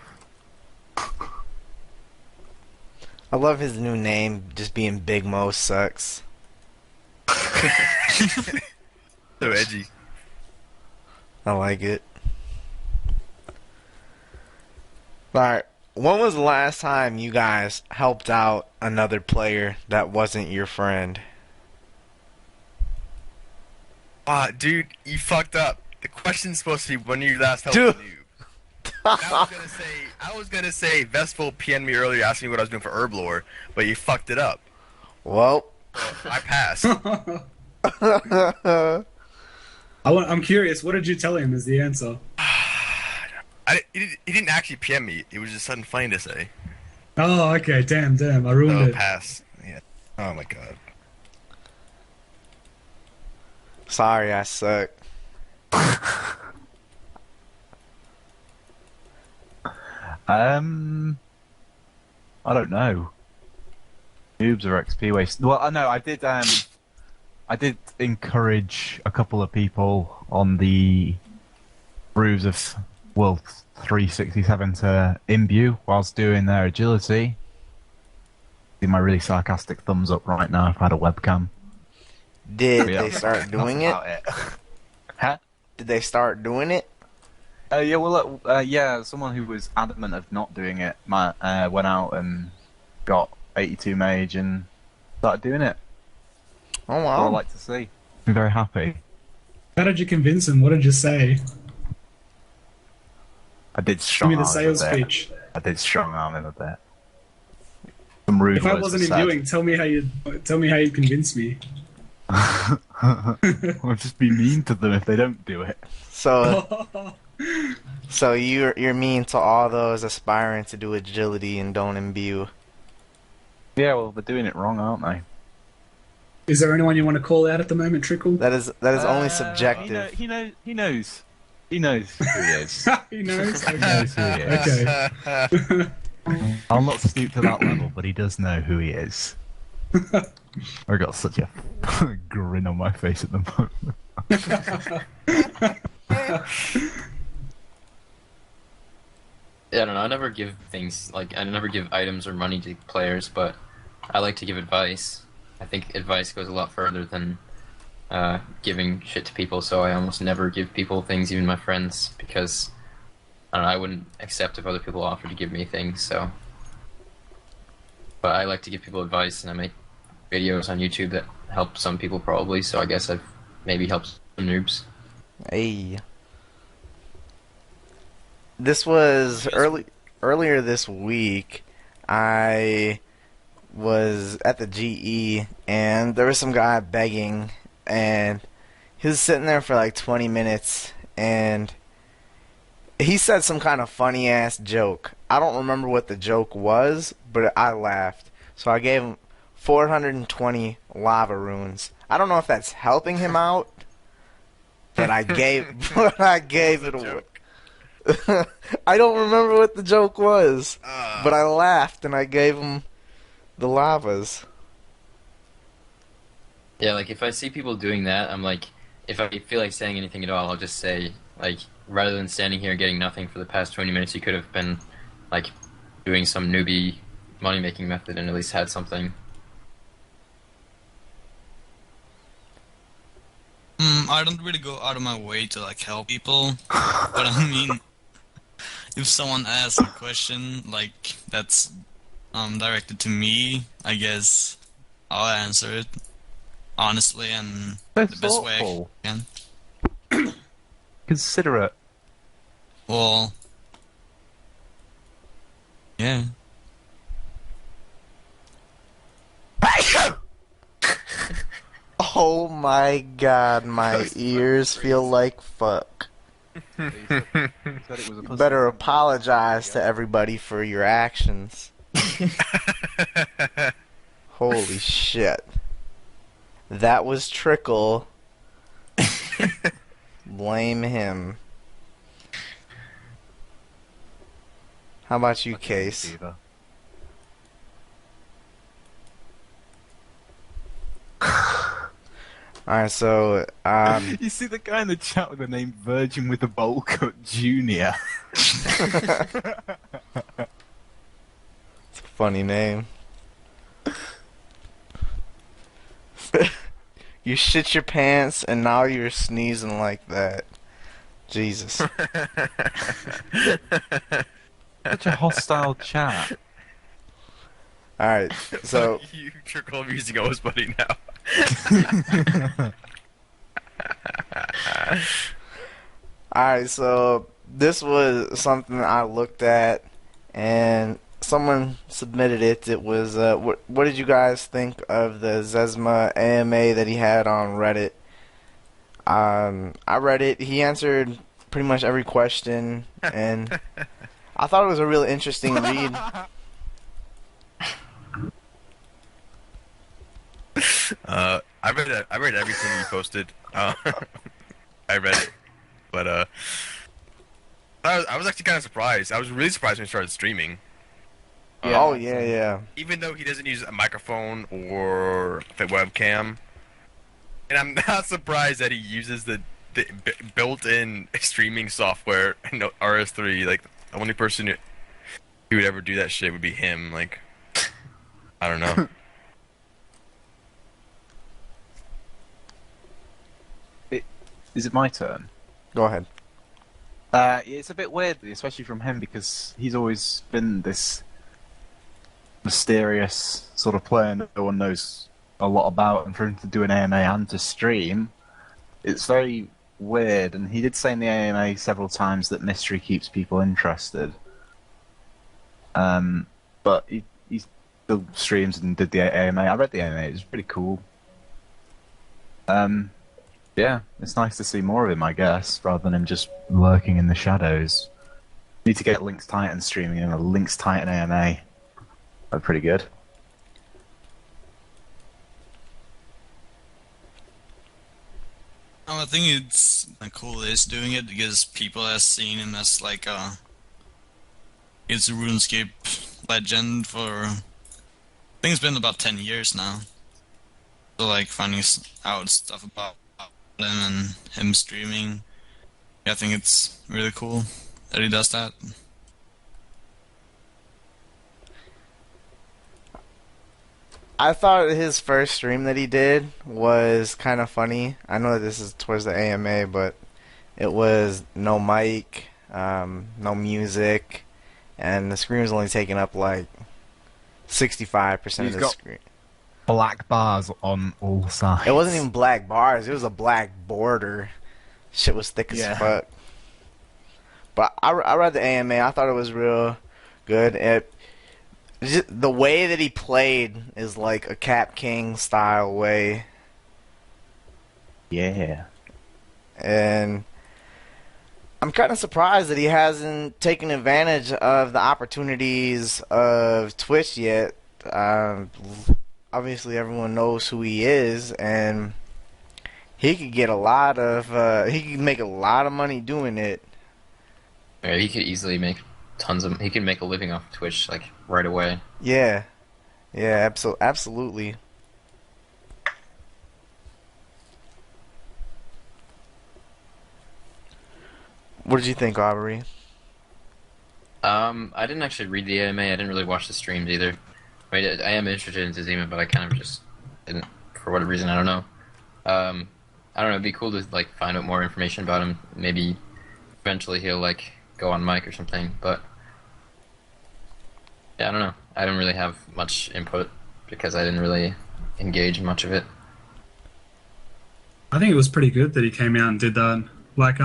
I love his new name, just being Big Mo sucks. So edgy. I like it. Alright, when was the last time you guys helped out another player that wasn't your friend? Dude, you fucked up. The question's supposed to be when you last helped Dude. a noob. I was gonna say Vestful PN'd me earlier asking me what I was doing for herb lore, but you fucked it up. Well, I passed. I'm curious. What did you tell him is the answer? He didn't actually PM me. It was just something funny to say. Oh, okay. Damn. I ruined So it. pass. Yeah. Oh my god. sorry, I suck. I don't know. Noobs or XP waste. Well, I know I did. I did encourage a couple of people on the roofs of World 367 to imbue whilst doing their agility. See my really sarcastic thumbs up right now if I had a webcam. Did Yeah. they start doing it? Huh? Did they start doing it? Yeah, well, yeah, someone who was adamant of not doing it went out and got 82 mage and started doing it. Oh That's what I wow. like to see. I'm very happy. How did you convince him? What did you say? I did Give strong me the arm sales him a bit. pitch. I did strong arm him a bit. Some rude If I words wasn't were said. imbuing, tell me how you convince me. I'll just be mean to them if they don't do it. So you're mean to all those aspiring to do agility and don't imbue. Yeah, well, they're doing it wrong, aren't they? Is there anyone you want to call out at the moment, Trickle? That is only subjective. He knows who he is. He knows. He knows who he is. Okay. I'll not stoop to that level, but he does know who he is. I got such a grin on my face at the moment. Yeah, I don't know. I never give things like I never give items or money to players, but I like to give advice. I think advice goes a lot further than giving shit to people. So I almost never give people things, even my friends, because I don't know. I wouldn't accept if other people offered to give me things. So, but I like to give people advice, and I make videos on YouTube that help some people probably. So I guess I've maybe helped some noobs. Hey. This was earlier this week. I was at the GE and there was some guy begging and he was sitting there for like 20 minutes and he said some kind of funny ass joke. I don't remember what the joke was, but I laughed. So I gave him 420 lava runes. I don't know if that's helping him out, but I gave it away. I don't remember what the joke was, but Uh, I laughed and I gave him the lavas. Yeah, like if I see people doing that, I'm like, if I feel like saying anything at all, I'll just say, like, rather than standing here getting nothing for the past 20 minutes, you could have been, like, doing some newbie money making method and at least had something. I don't really go out of my way to like help people, but I mean, if someone asks a question like that's directed to me, I guess I'll answer it honestly and So the best way I thoughtful. can. Considerate. Well, yeah. Oh my god, my ears feel like fuck. He said it was a pussy. Better apologize to everybody for your actions. Holy shit. That was Trickool. Blame him. How about you, Case? Either. Alright, so, You see the guy in the chat with the name Virgin with a Bowl Cut Junior. it's a funny name. You shit your pants and now you're sneezing like that. Jesus. Such a hostile chat. Alright, so you Trickool, I'm using O's buddy now. alright, so this was something I looked at and someone submitted it. It was what did you guys think of the Zezima AMA that he had on Reddit? I read it. He answered pretty much every question and I thought it was a really interesting read. I read everything you posted. I read it, but I was actually kind of surprised. I was really surprised when he started streaming. Oh yeah, yeah. Even though he doesn't use a microphone or a webcam, and I'm not surprised that he uses the built-in streaming software in RS3. Like the only person who would ever do that shit would be him. Like I don't know. Is it my turn? Go ahead. It's a bit weird, especially from him, because he's always been this mysterious sort of player no one knows a lot about, and for him to do an AMA and to stream, it's very weird. And he did say in the AMA several times that mystery keeps people interested. But he still streams and did the AMA. I read the AMA; it was pretty cool. Yeah, it's nice to see more of him, I guess, rather than him just lurking in the shadows. Need to get Lynx Titan streaming in a Lynx Titan AMA. That's pretty good. I think it's cool that he's doing it because people have seen him as like it's a RuneScape legend for I think it's been about 10 years now. So like finding out stuff about him and him streaming, yeah, I think it's really cool that he does that. I thought his first stream that he did was kind of funny. I know this is towards the AMA, but it was no mic, no music, and the screen was only taking up like 65% of the screen. Black bars on all sides. It wasn't even black bars. It was a black border. Shit was thick as fuck. But I read the AMA. I thought it was real good. The way that he played is like a Cap King style way. Yeah. And I'm kind of surprised that he hasn't taken advantage of the opportunities of Twitch yet. Obviously, everyone knows who he is, and he could get he could make a lot of money doing it. Yeah, he could easily make tons of. He could make a living off Twitch like right away. Yeah, yeah, absolutely. What did you think, Aubrey? I didn't actually read the AMA. I didn't really watch the streams either. I mean, I am interested in Zezima, but I kind of just didn't for whatever reason. I don't know. I don't know. It'd be cool to like find out more information about him. Maybe eventually he'll like go on mic or something. But yeah, I don't know. I don't really have much input because I didn't really engage in much of it. I think it was pretty good that he came out and did that. Like,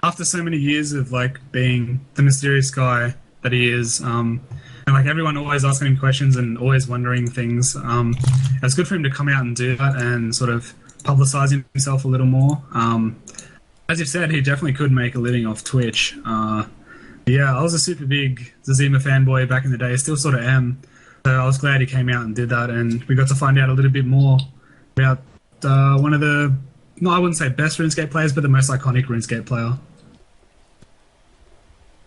after so many years of like being the mysterious guy that he is, and like everyone always asking him questions and always wondering things, it's good for him to come out and do that and sort of publicize himself a little more. As you said, he definitely could make a living off Twitch. Yeah, I was a super big Zezima fanboy back in the day, still sort of am. So I was glad he came out and did that, and we got to find out a little bit more about one of the, no, I wouldn't say best RuneScape players, but the most iconic RuneScape player.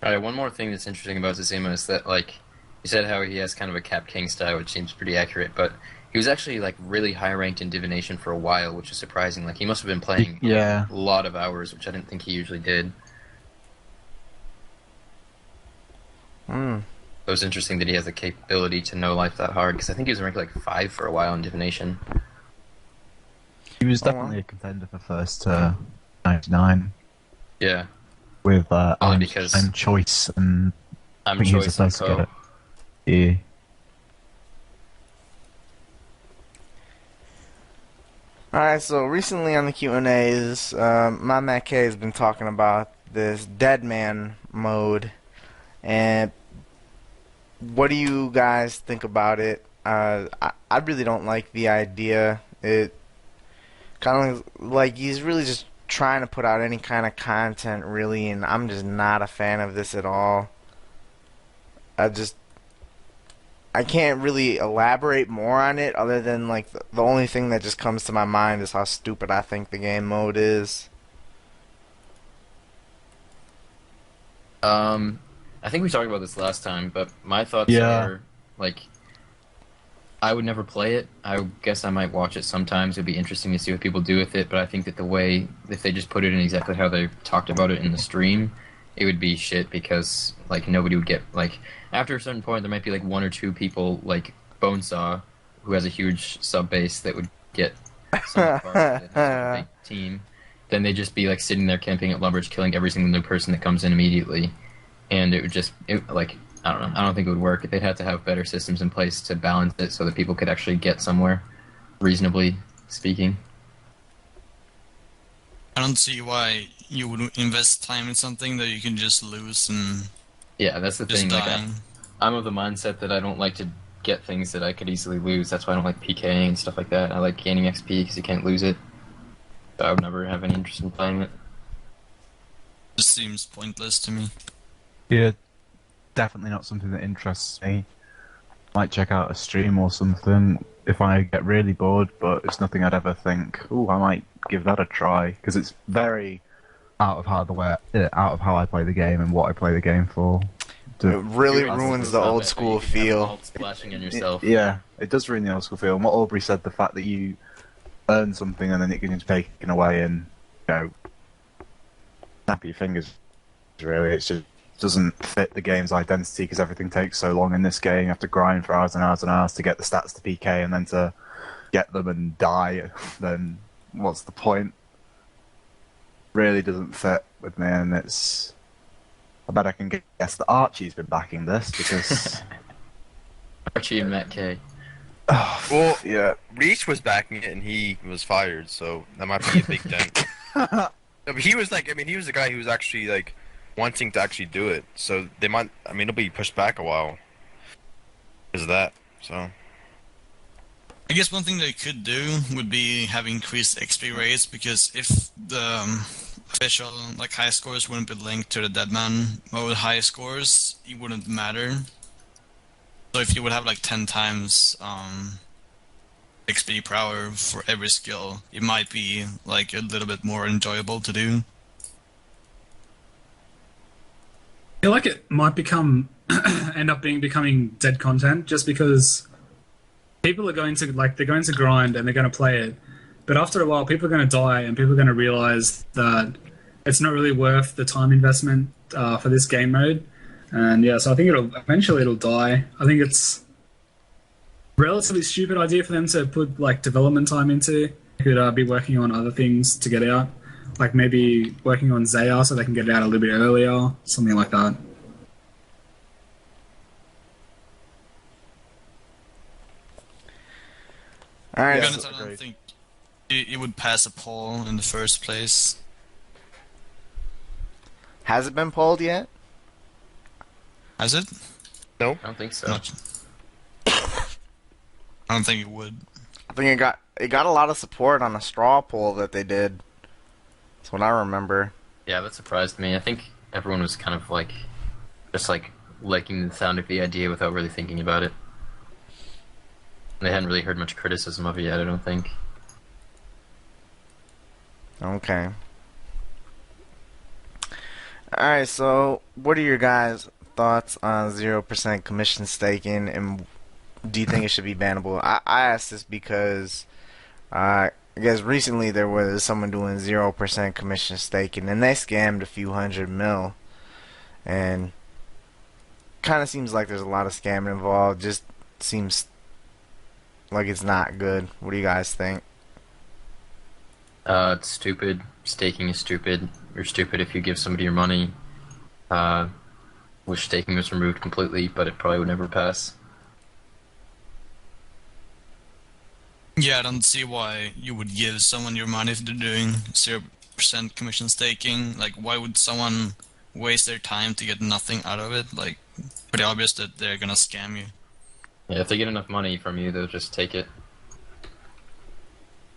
Alright, one more thing that's interesting about Zezima is that, like, you said how he has kind of a Cap King style, which seems pretty accurate, but he was actually, like, really high ranked in Divination for a while, which is surprising. Like, he must have been playing Yeah. a lot of hours, which I didn't think he usually did. It was interesting that he has the capability to know life that hard, because I think he was ranked, like, 5 for a while in Divination. He was definitely a contender for first 99 Yeah. with Only I'm, because I'm Choice, and I I'm think he was the Choice and first to get Co. it. Yeah. Alright, so recently on the Q&As, my Matt K has been talking about this Deadman Mode, and what do you guys think about it? I really don't like the idea. It kind of like he's really just trying to put out any kind of content, really, and I'm just not a fan of this at all. I can't really elaborate more on it other than like the only thing that just comes to my mind is how stupid I think the game mode is. I think we talked about this last time, but my thoughts Yeah. are, like, I would never play it. I guess I might watch it sometimes. It'd be interesting to see what people do with it, but I think that the way, if they just put it in exactly how they talked about it in the stream, it would be shit because, like, nobody would get, like, after a certain point, there might be, like, 1 or 2 people, like Bonesaw, who has a huge sub base that would get some part of it, has a big team. Then they'd just be, like, sitting there camping at Lumbridge, killing every single new person that comes in immediately. And it would just, like, I don't know. I don't think it would work. They'd have to have better systems in place to balance it so that people could actually get somewhere, reasonably speaking. I don't see why you would invest time in something that you can just lose and Yeah, that's the just thing. Like, dying. I'm of the mindset that I don't like to get things that I could easily lose. That's why I don't like PKing and stuff like that. I like gaining XP because you can't lose it. But I would never have any interest in playing it. Just seems pointless to me. Yeah, definitely not something that interests me. Might check out a stream or something if I get really bored, but it's nothing I'd ever think, "Ooh, I might give that a try," because it's very out of how I play the game and what I play the game for. It really You're also ruins supposed the to have old that, school you can have feel. malt splashing on yourself. Yeah, it does ruin the old school feel. And what Aubrey said, the fact that you earn something and then it can just be taken away and, you know, snap your fingers, really. It just doesn't fit the game's identity because everything takes so long in this game. You have to grind for hours and hours and hours to get the stats to PK and then to get them and die. Then what's the point? Really doesn't fit with me, and it's... I bet I can guess that Archie's been backing this because... Archie and Matt K. Oh, Well, yeah. Reach was backing it and he was fired, so that might be a big dent. No, but he was like, I mean, he was the guy who was actually like wanting to actually do it. So they might, I mean, it'll be pushed back a while. Is that so? I guess one thing they could do would be have increased XP rates, because if the official like high scores wouldn't be linked to the Deadman Mode high scores, it wouldn't matter. So if you would have like 10 times XP per hour for every skill, it might be like a little bit more enjoyable to do. feel like it might end up becoming dead content just because people are going to they're going to grind and they're going to play it, but after a while people are going to die and people are going to realize that it's not really worth the time investment for this game mode. And yeah, so I think it'll die. I think it's a relatively stupid idea for them to put like development time into. They could be working on other things to get out, like maybe working on Zaya so they can get it out a little bit earlier, something like that. All right. To be honest, I don't think it would pass a poll in the first place. Has it been polled yet? Has it? No. I don't think so. Not. I don't think it would. I think it got a lot of support on a straw poll that they did. That's what I remember. Yeah, that surprised me. I think everyone was kind of like, just like liking the sound of the idea without really thinking about it. They hadn't really heard much criticism of it yet, I don't think. Okay. Alright, so what are your guys' thoughts on 0% commission staking, and do you think it should be bannable? I asked this because I guess recently there was someone doing 0% commission staking and they scammed a few hundred mil, and kind of seems like there's a lot of scamming involved. Just seems like it's not good. What do you guys think? It's stupid. Staking is stupid. You're stupid if you give somebody your money. Wish staking was removed completely, but it probably would never pass. Yeah, I don't see why you would give someone your money if they're doing 0% commission staking. Like, why would someone waste their time to get nothing out of it? Like, pretty obvious that they're gonna scam you. Yeah, if they get enough money from you, they'll just take it.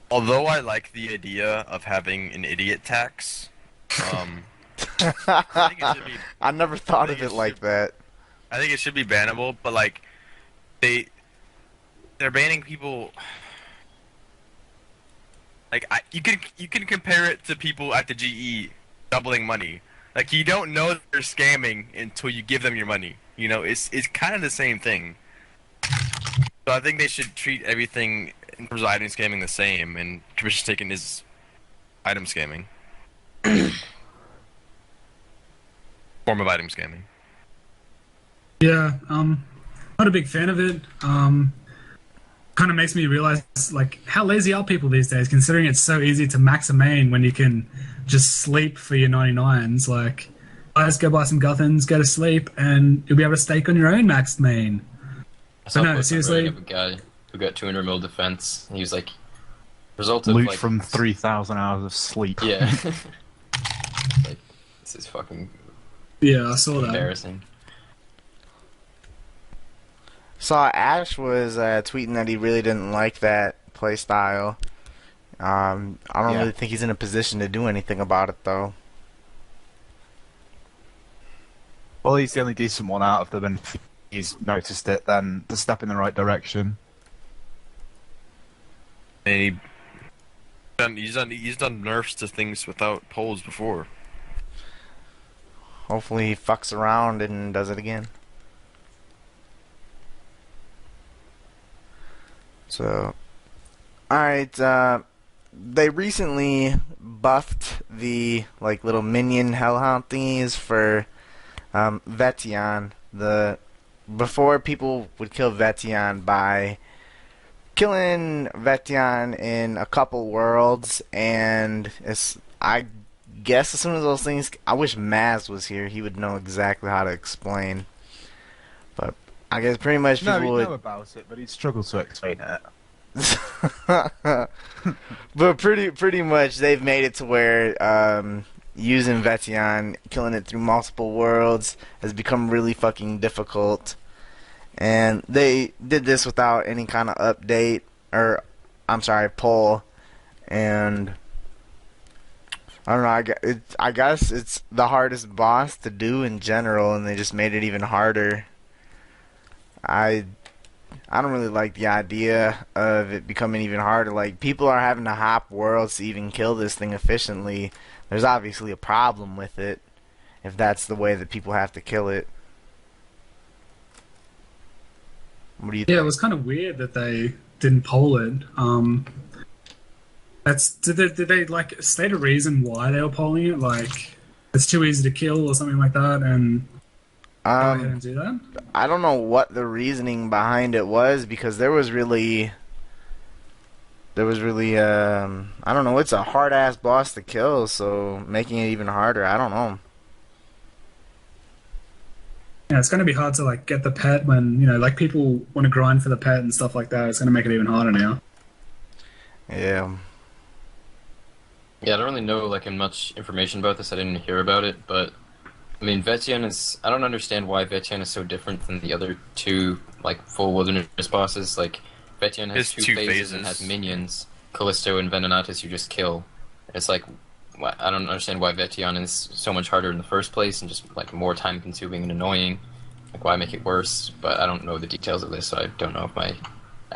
Although I like the idea of having an idiot tax, I think it should be. I never thought of it like that. I think it should be bannable, but like they're banning people. Like you can compare it to people at the GE doubling money. Like you don't know that they're scamming until you give them your money. You know, it's kind of the same thing. So I think they should treat everything in terms of item scamming the same, and commission staking is item scamming. Form of item scamming. Yeah, not a big fan of it. Kind of makes me realize like how lazy are people these days, considering it's so easy to max a main when you can just sleep for your 99s. Like, guys, go buy some Guthans, go to sleep, and you'll be able to stake on your own maxed main. I saw no, a post on seriously. Reddit of a guy who got 200 mil defense, and he was like, result of Loot like from 3,000 hours of sleep. Yeah. Like, this is fucking Yeah, I saw that. embarrassing. Saw Ash was tweeting that he really didn't like that playstyle. I don't really think he's in a position to do anything about it, though. Well, he's the only decent one out of them, and if he's noticed it, then the step in the right direction. And he's done nerfs to things without polls before. Hopefully he fucks around and does it again. So, alright, they recently buffed the, like, little minion hellhound thingies for, Veton. Before, people would kill Veton by killing Veton in a couple worlds, and I guess as soon as those things, I wish Maz was here, he would know exactly how to explain. But I guess pretty much people No, would he'd know about it, but he'd struggle to explain it. But pretty much they've made it to where using Veton, killing it through multiple worlds, has become really fucking difficult. And they did this without any kind of update, or I'm sorry, poll. And I don't know, I guess it's the hardest boss to do in general, and they just made it even harder. I don't really like the idea of it becoming even harder. Like, people are having to hop worlds to even kill this thing efficiently. There's obviously a problem with it. if that's the way that people have to kill it. What do you Yeah, think? it was kind of weird that they didn't poll it. Did they like state a reason why they were polling it? Like it's too easy to kill or something like that, and go ahead and do that. I don't know what the reasoning behind it was, because there was really I don't know, it's a hard ass boss to kill, so making it even harder, I don't know. Yeah, it's going to be hard to like get the pet when like people want to grind for the pet and stuff like that. It's going to make it even harder now. Yeah. Yeah, I don't really know like much information about this. I didn't hear about it, but I mean, Veton is. I don't understand why Veton is so different than the other two like full wilderness bosses. Like Veton has It's two two phases and has minions, Callisto and Venenatus. You just kill. It's like I don't understand why Veton is so much harder in the first place and just like more time consuming and annoying. Like why make it worse? But I don't know the details of this, so I don't know if I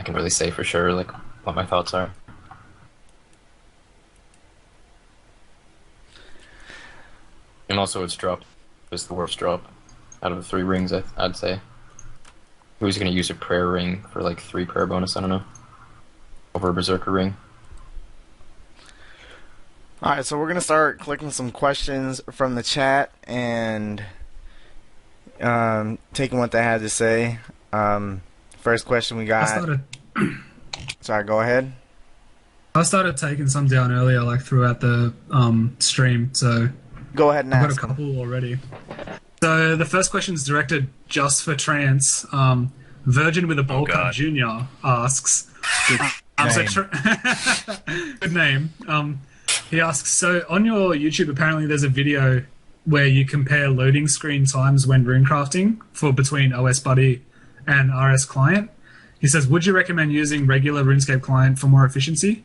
can really say for sure like what my thoughts are. And also, its drop is the worst drop out of the 3 rings. I'd say. Who's going to use a prayer ring for like 3 prayer bonus? I don't know. Over a berserker ring. Alright, so we're going to start clicking some questions from the chat and taking what they had to say. First question we got. Sorry, go ahead. I started taking some down earlier, like throughout the stream, so Go ahead and I've got a ask them. couple already. So the first question is directed just for Trance. Virgin with a bowl cut junior asks. Good name. He asks, so on your YouTube, apparently there's a video where you compare loading screen times when runecrafting for between OS Buddy and RS Client. He says, would you recommend using regular RuneScape Client for more efficiency?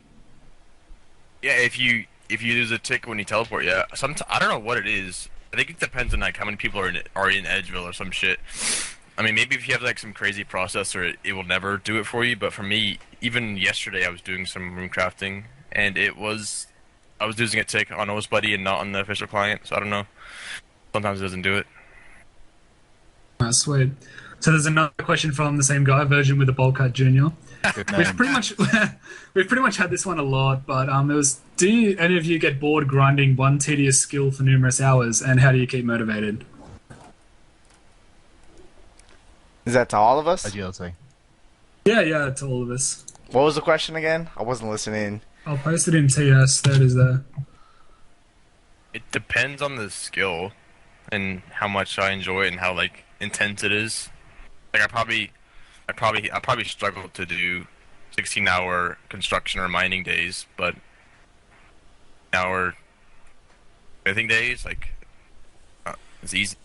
Yeah, if you lose a tick when you teleport, yeah. I don't know what it is. I think it depends on like how many people are in Edgeville or some shit. I mean, maybe if you have like some crazy processor, it will never do it for you. But for me, even yesterday, I was doing some runecrafting, and I was losing a tick on OS Buddy and not on the official client. So I don't know. Sometimes it doesn't do it. Sweet. So there's another question from the same guy, Virgin with a bowl cut junior. We've pretty much had this one a lot, but it was: do any of you get bored grinding one tedious skill for numerous hours, and how do you keep motivated? Is that to all of us? Agility. Yeah, to all of us. What was the question again? I wasn't listening. I'll post it in TS. There it is there. It depends on the skill and how much I enjoy it and how like intense it is. Like I probably struggle to do 16-hour construction or mining days, but hour smithing days, like it's easy.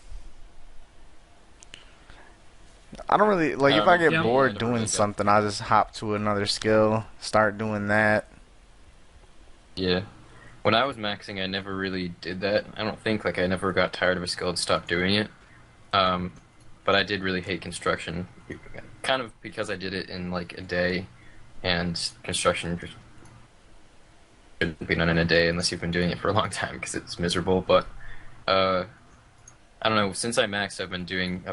I don't really like if I get Yeah. bored Yeah, doing really something, I'll just hop to another skill, start doing that. Yeah. When I was maxing, I never really did that. I don't think, like, I never got tired of a skill and stopped doing it. But I did really hate construction. Kind of because I did it in, like, a day, and construction just shouldn't be done in a day unless you've been doing it for a long time, because it's miserable. But, I don't know, since I maxed, I've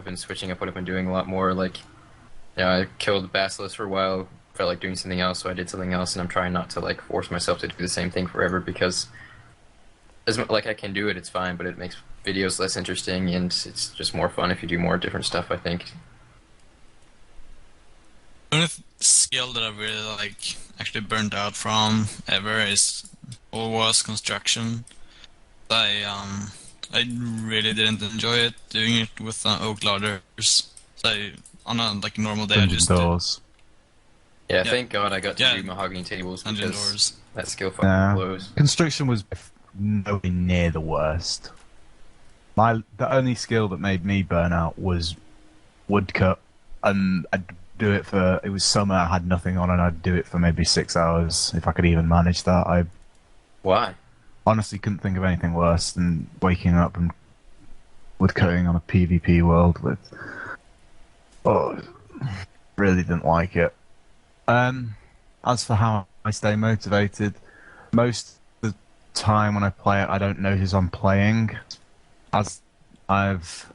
been switching up what I've been doing a lot more. Like, I killed Basilisk for a while, felt like doing something else, so I did something else, and I'm trying not to like force myself to do the same thing forever, because like I can do it, it's fine, but it makes videos less interesting, and it's just more fun if you do more different stuff, I think. The only skill that I really like actually burned out from ever was construction. I really didn't enjoy it doing it with oak ladders. So on a like normal day, I Dungeon just doors. Yeah, Yeah. thank God I got to Yeah. do mahogany tables, Dungeon because doors. that skill fucking Yeah. blows. Construction was nowhere near the worst. The only skill that made me burn out was woodcut, and I'd do it for. It was summer, I had nothing on, and I'd do it for maybe 6 hours if I could even manage that. I Why? honestly couldn't think of anything worse than waking up and woodcutting on a PvP world with. Oh, really didn't like it. As for how I stay motivated, most of the time when I play it, I don't notice I'm playing. As I've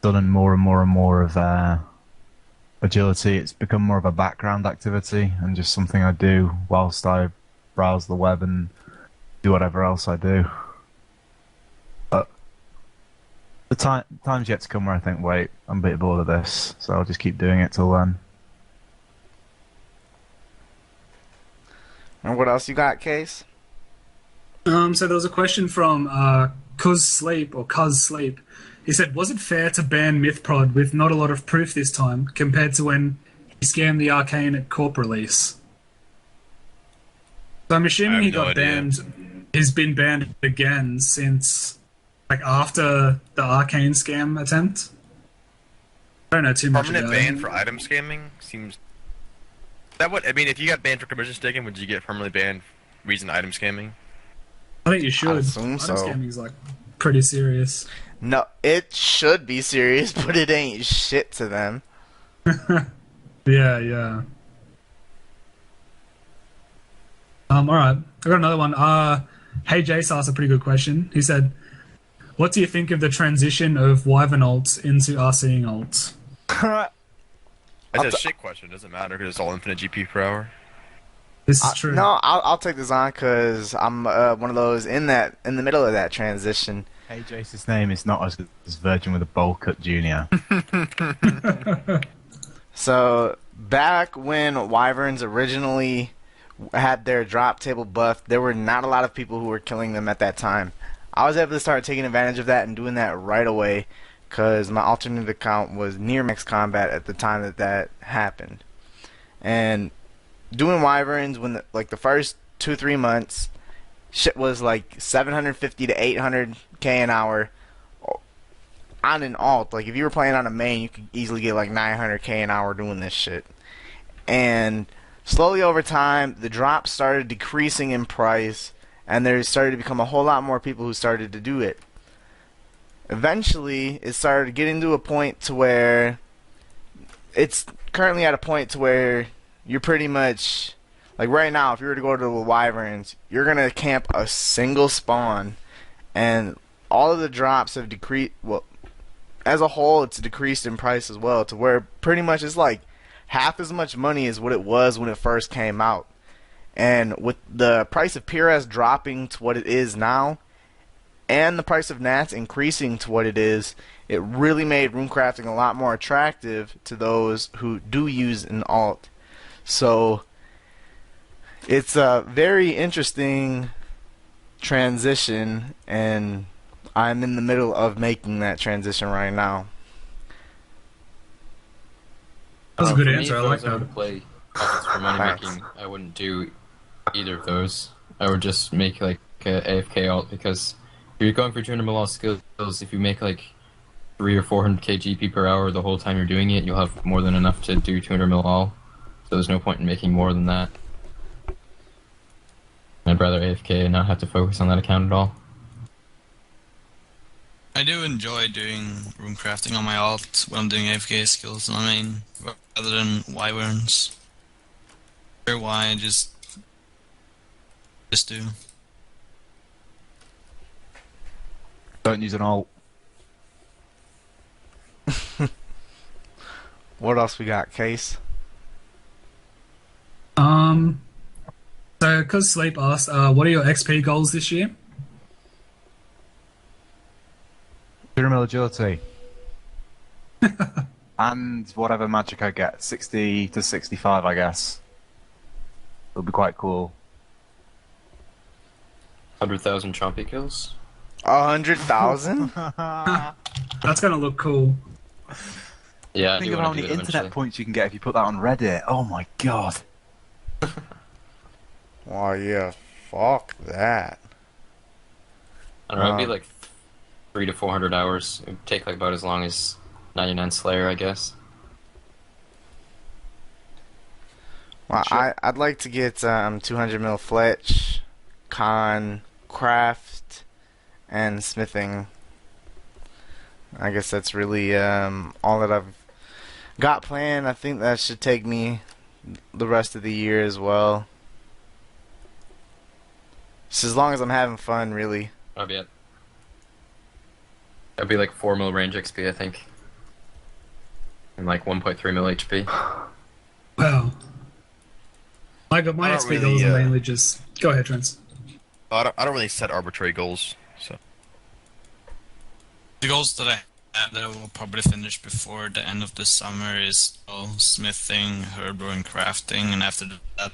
done more and more and more of agility. It's become more of a background activity and just something I do whilst I browse the web and do whatever else I do. But the time's yet to come where I think, wait, I'm a bit bored of this, so I'll just keep doing it till then. And what else you got, Case? So there was a question from Cuz Sleep. He said, was it fair to ban Mythprod with not a lot of proof this time compared to when he scammed the Arcane at Corp release? So I'm assuming he got banned. He's been banned again since, like, after the Arcane scam attempt. I don't know too much Permanent about it. ban for item scamming seems... That what I mean, if you got banned for commission staking, would you get permanently banned for reason item scamming? I think you should. I assume so. Item scamming's, like, pretty serious. No, it should be serious, but it ain't shit to them. Yeah. Alright. I got another one. Hey Jace asked a pretty good question. He said, what do you think of the transition of Wyvern ults into RCing ults? That's a shit question. It doesn't matter because it's all infinite GP per hour. This is true. No, I'll take this on because I'm one of those in the middle of that transition. Hey, Jace's name is not as good as Virgin with a bowl cut junior. So back when Wyverns originally had their drop table buff, there were not a lot of people who were killing them at that time. I was able to start taking advantage of that and doing that right away because my alternate account was near max combat at the time that happened. And doing Wyverns when the first 2-3 months, shit was like 750 to 800k an hour on an alt. Like if you were playing on a main, you could easily get like 900k an hour doing this shit. And slowly over time, the drops started decreasing in price, and there started to become a whole lot more people who started to do it. Eventually, it started getting to a point to where it's currently at a point to where you're pretty much like right now, if you were to go to the Wyverns, you're gonna camp a single spawn, and all of the drops have decreased. Well, as a whole, it's decreased in price as well, to where pretty much it's like half as much money as what it was when it first came out. And with the price of PRS dropping to what it is now, and the price of Nats increasing to what it is, it really made runecrafting a lot more attractive to those who do use an alt. So it's a very interesting transition, and I'm in the middle of making that transition right now. That's a good For me, answer. if I like was ever that. to play offense for money making, I wouldn't do either of those. I would just make like a AFK alt, because if you're going for 200 mil skills, if you make like 300 or 400k GP per hour the whole time you're doing it, you'll have more than enough to do 200 mil all. So there's no point in making more than that. I'd rather AFK and not have to focus on that account at all. I do enjoy doing runecrafting on my alt when I'm doing AFK skills on my main, rather than Wyverns. Or why, just do. Don't use an alt. What else we got, Case? So Cuz Sleep asked, what are your XP goals this year? 200 mil agility. And whatever magic I get. 60 to 65, I guess. It'll be quite cool. 100,000 Chompy kills? 100,000? That's gonna look cool. Yeah, I Think do of how want to many do that internet eventually. points you can get if you put that on Reddit. Oh my god. Oh yeah, fuck that. I don't know, it'd be like 300 to 400 hours. It would take like about as long as 99 Slayer, I guess. Well, I'd like to get 200 mil Fletch, Con, Craft, and Smithing. I guess that's really all that I've got planned. I think that should take me the rest of the year as well. Just as long as I'm having fun, really. I'll be at That'd be like 4 mil range XP, I think. And like 1.3 mil HP. Wow. My I don't XP really, goals are mainly just... Go ahead, Trance. I don't really set arbitrary goals, so. The goals that I have that I will probably finish before the end of the summer is smithing, herbal, and crafting, and after that,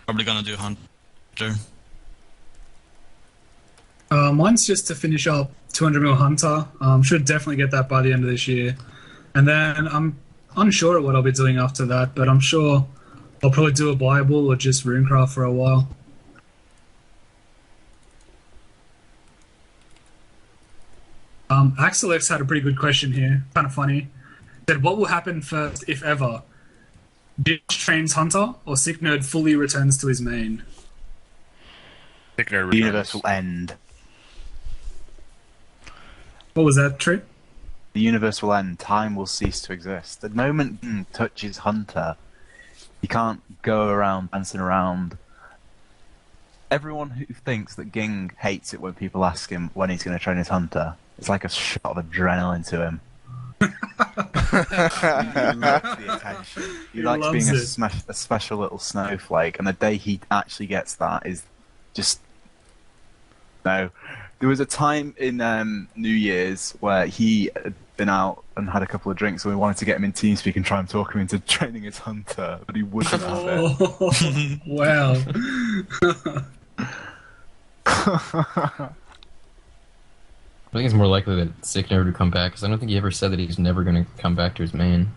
probably gonna do hunter. Mine's just to finish up 200 mil Hunter. Should definitely get that by the end of this year. And then I'm unsure of what I'll be doing after that, but I'm sure I'll probably do a Bible or just Runecraft for a while. Axelix had a pretty good question here, kind of funny. Said, what will happen first, if ever? Ditch trains Hunter, or Sick Nerd fully returns to his main? Sick Nerd The returns. universe will end. What was that, Tree? The universe will end. Time will cease to exist. The moment Ging touches Hunter, he can't go around dancing around. Everyone who thinks that Ging hates it when people ask him when he's going to train his Hunter, it's like a shot of adrenaline to him. He loves the attention. He likes loves being it. a special little snowflake, and the day he actually gets that is just... No. There was a time in New Year's where he had been out and had a couple of drinks, and we wanted to get him in TeamSpeak and try and talk him into training his Hunter, but he wouldn't have it. Oh, wow. I think it's more likely that Sick Nerd would come back, because I don't think he ever said that he's never going to come back to his main.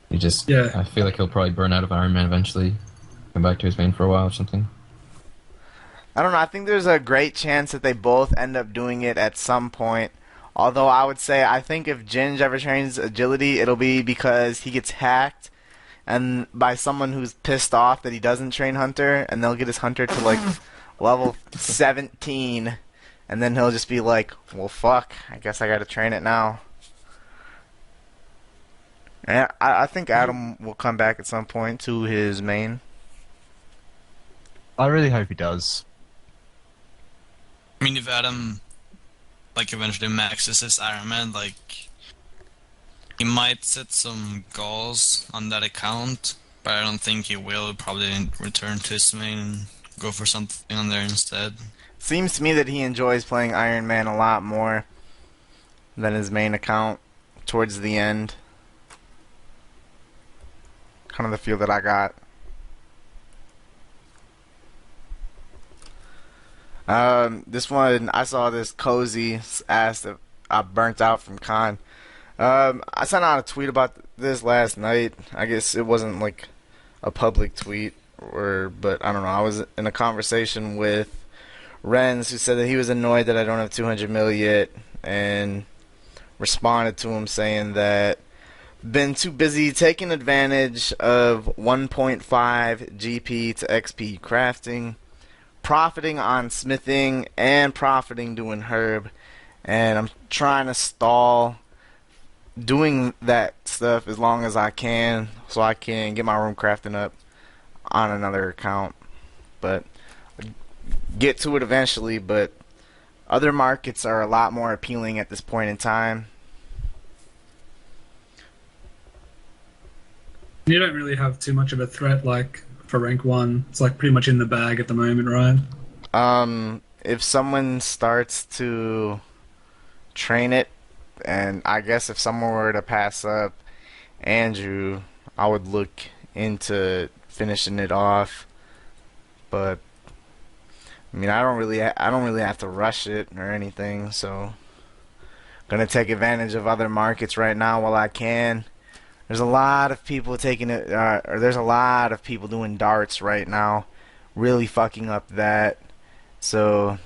He just... Yeah. I feel like he'll probably burn out of Iron Man eventually. Come back to his main for a while or something. I don't know. I think there's a great chance that they both end up doing it at some point. Although I would say I think if Ginge ever trains agility, it'll be because he gets hacked and by someone who's pissed off that he doesn't train Hunter, and they'll get his Hunter to like level 17, and then he'll just be like, well, fuck, I guess I gotta train it now. And I think Adam will come back at some point to his main. I really hope he does. I mean, if Adam, like, eventually maxes his Iron Man, like, he might set some goals on that account, but I don't think he will. Probably return to his main and go for something on there instead. Seems to me that he enjoys playing Iron Man a lot more than his main account towards the end. Kind of the feel that I got. This one, I saw this Cozy asked if I burnt out from Con. I sent out a tweet about this last night. I guess it wasn't like a public tweet, but I don't know. I was in a conversation with Renz, who said that he was annoyed that I don't have 200 mil yet, and responded to him saying that been too busy taking advantage of 1.5 GP to XP crafting, profiting on smithing, and profiting doing herb, and I'm trying to stall doing that stuff as long as I can so I can get my room crafting up on another account. But get to it eventually, but other markets are a lot more appealing at this point in time. You don't really have too much of a threat, like, for rank 1. It's, like, pretty much in the bag at the moment, right? If someone starts to train it, and I guess if someone were to pass up Andrew, I would look into finishing it off. But I mean, I don't really have to rush it or anything, so gonna take advantage of other markets right now while I can. There's a lot of people taking it, or there's a lot of people doing darts right now, really fucking up that. So,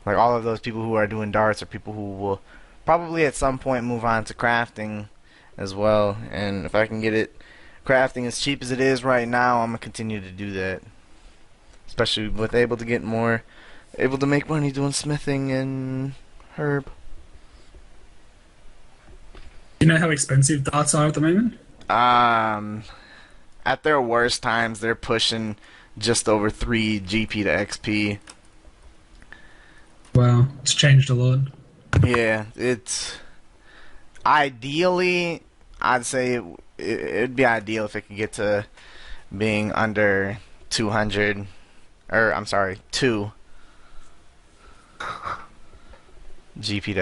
like, all of those people who are doing darts are people who will probably at some point move on to crafting as well. And if I can get it crafting as cheap as it is right now, I'm gonna continue to do that. Especially with able to make money doing smithing and herb. You know how expensive darts are at the moment? At their worst times, they're pushing just over 3 GP to XP. Wow, it's changed a lot. Yeah, it's ideally, I'd say it'd be ideal if it could get to being under 200, or I'm sorry, 2 GP to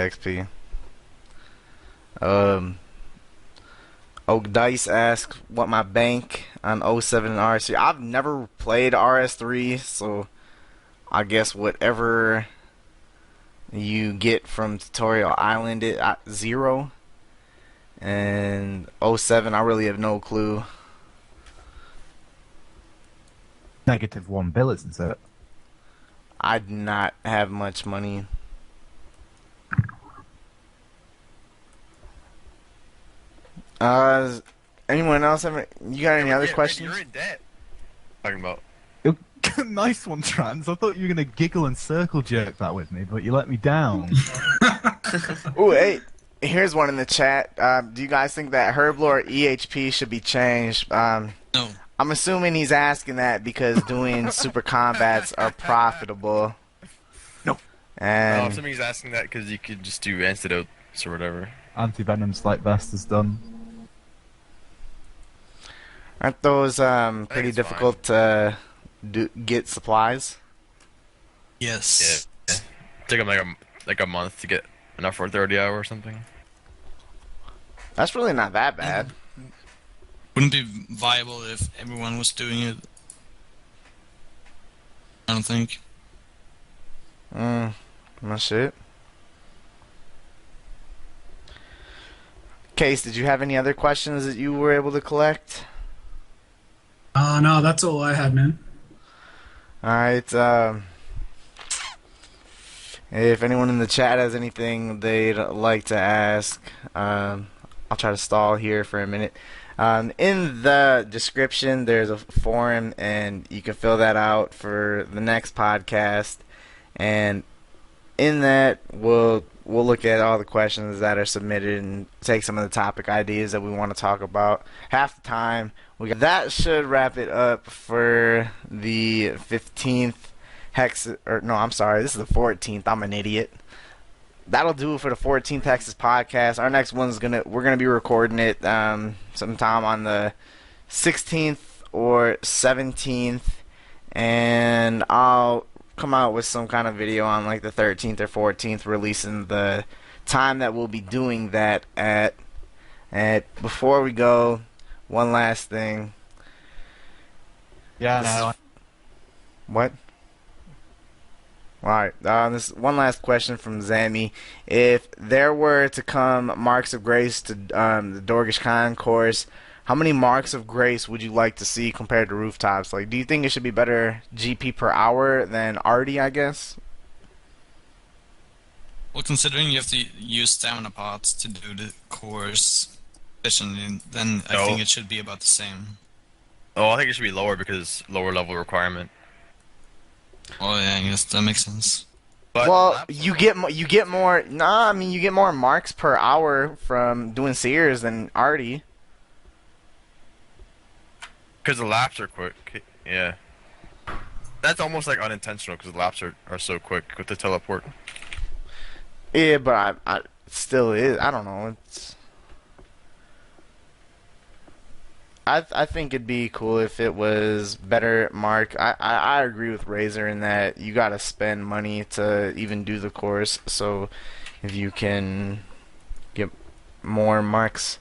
XP. Oak Dice asks what my bank on '07 and RS3. I've never played RS3, so I guess whatever you get from Tutorial Island it at 0. And '07, I really have no clue. -1 bill, isn't it? I do not have much money. Anyone else have? You got any other questions? You're in debt. Talking about. Nice one, Trance. I thought you were going to giggle and circle jerk that with me, but you let me down. Ooh, hey, here's one in the chat. Do you guys think that Herblore EHP should be changed? No. I'm assuming he's asking that because doing super combats are profitable. No. Oh, And somebody's asking that because you could just do antidotes or whatever. Anti-Venom's like best is done. aren't those pretty it's difficult to get supplies? Yes. Yeah. Took them like a month to get enough for a 30 hour or something. That's really not that bad. Wouldn't be viable if everyone was doing it. I don't think. No shit. Case, did you have any other questions that you were able to collect? No, that's all I had, man. Alright, if anyone in the chat has anything they'd like to ask, I'll try to stall here for a minute. In the description, there's a forum, and you can fill that out for the next podcast. And in that, we'll look at all the questions that are submitted and take some of the topic ideas that we want to talk about. Half the time, that should wrap it up for the 15th Hex. Or no, I'm sorry, this is the 14th. I'm an idiot. That'll do it for the 14th Hexis podcast. Our next one's we're gonna be recording it sometime on the 16th or 17th, and I'll come out with some kind of video on like the 13th or 14th, releasing the time that we'll be doing that at. And before we go, one last thing. Yeah, no. What? Alright, this one last question from Zami. If there were to come Marks of Grace to the Dorgish Concourse, how many Marks of Grace would you like to see compared to Rooftops? Like, do you think it should be better GP per hour than Artie, I guess? Well, considering you have to use stamina pots to do the course efficiently, then I think it should be about the same. Oh, I think it should be lower because lower level requirement. Oh yeah, I guess that makes sense. But Well, you get more. Nah, I mean you get more marks per hour from doing Sears than Artie. because the laps are quick. Yeah. That's almost like unintentional because the laps are so quick with the teleport. Yeah, but I still is. I don't know. It's. I think it'd be cool if it was better mark. I agree with Razor in that you gotta spend money to even do the course. So if you can get more marks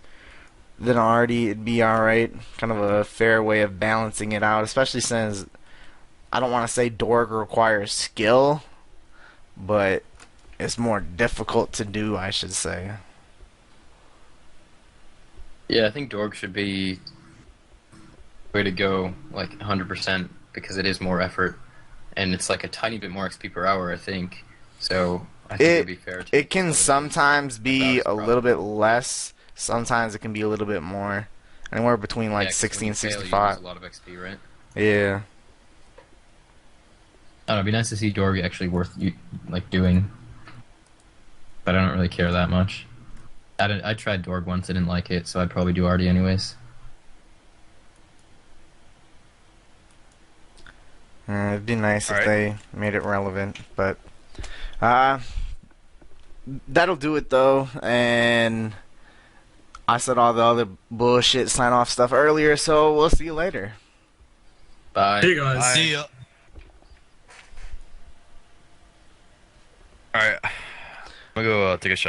than already, it'd be alright. Kind of a fair way of balancing it out, especially since I don't want to say Dorg requires skill, but it's more difficult to do, I should say. Yeah, I think Dorg should be way to go, like 100%, because it is more effort, and it's like a tiny bit more XP per hour, I think. So I think it'd be fair. It can sometimes be a little bit less. Sometimes it can be a little bit more. Anywhere between like 60 and 65. A lot of XP, right? Yeah. I don't know, it'd be nice to see Dorg actually worth like doing, but I don't really care that much. I tried Dorg once, I didn't like it, so I'd probably do Artie anyways. It'd be nice if Alright. they made it relevant, but that'll do it though. And I said all the other bullshit sign off stuff earlier, so we'll see you later. Bye. See you guys. See ya. Alright. I'm gonna go take a shower.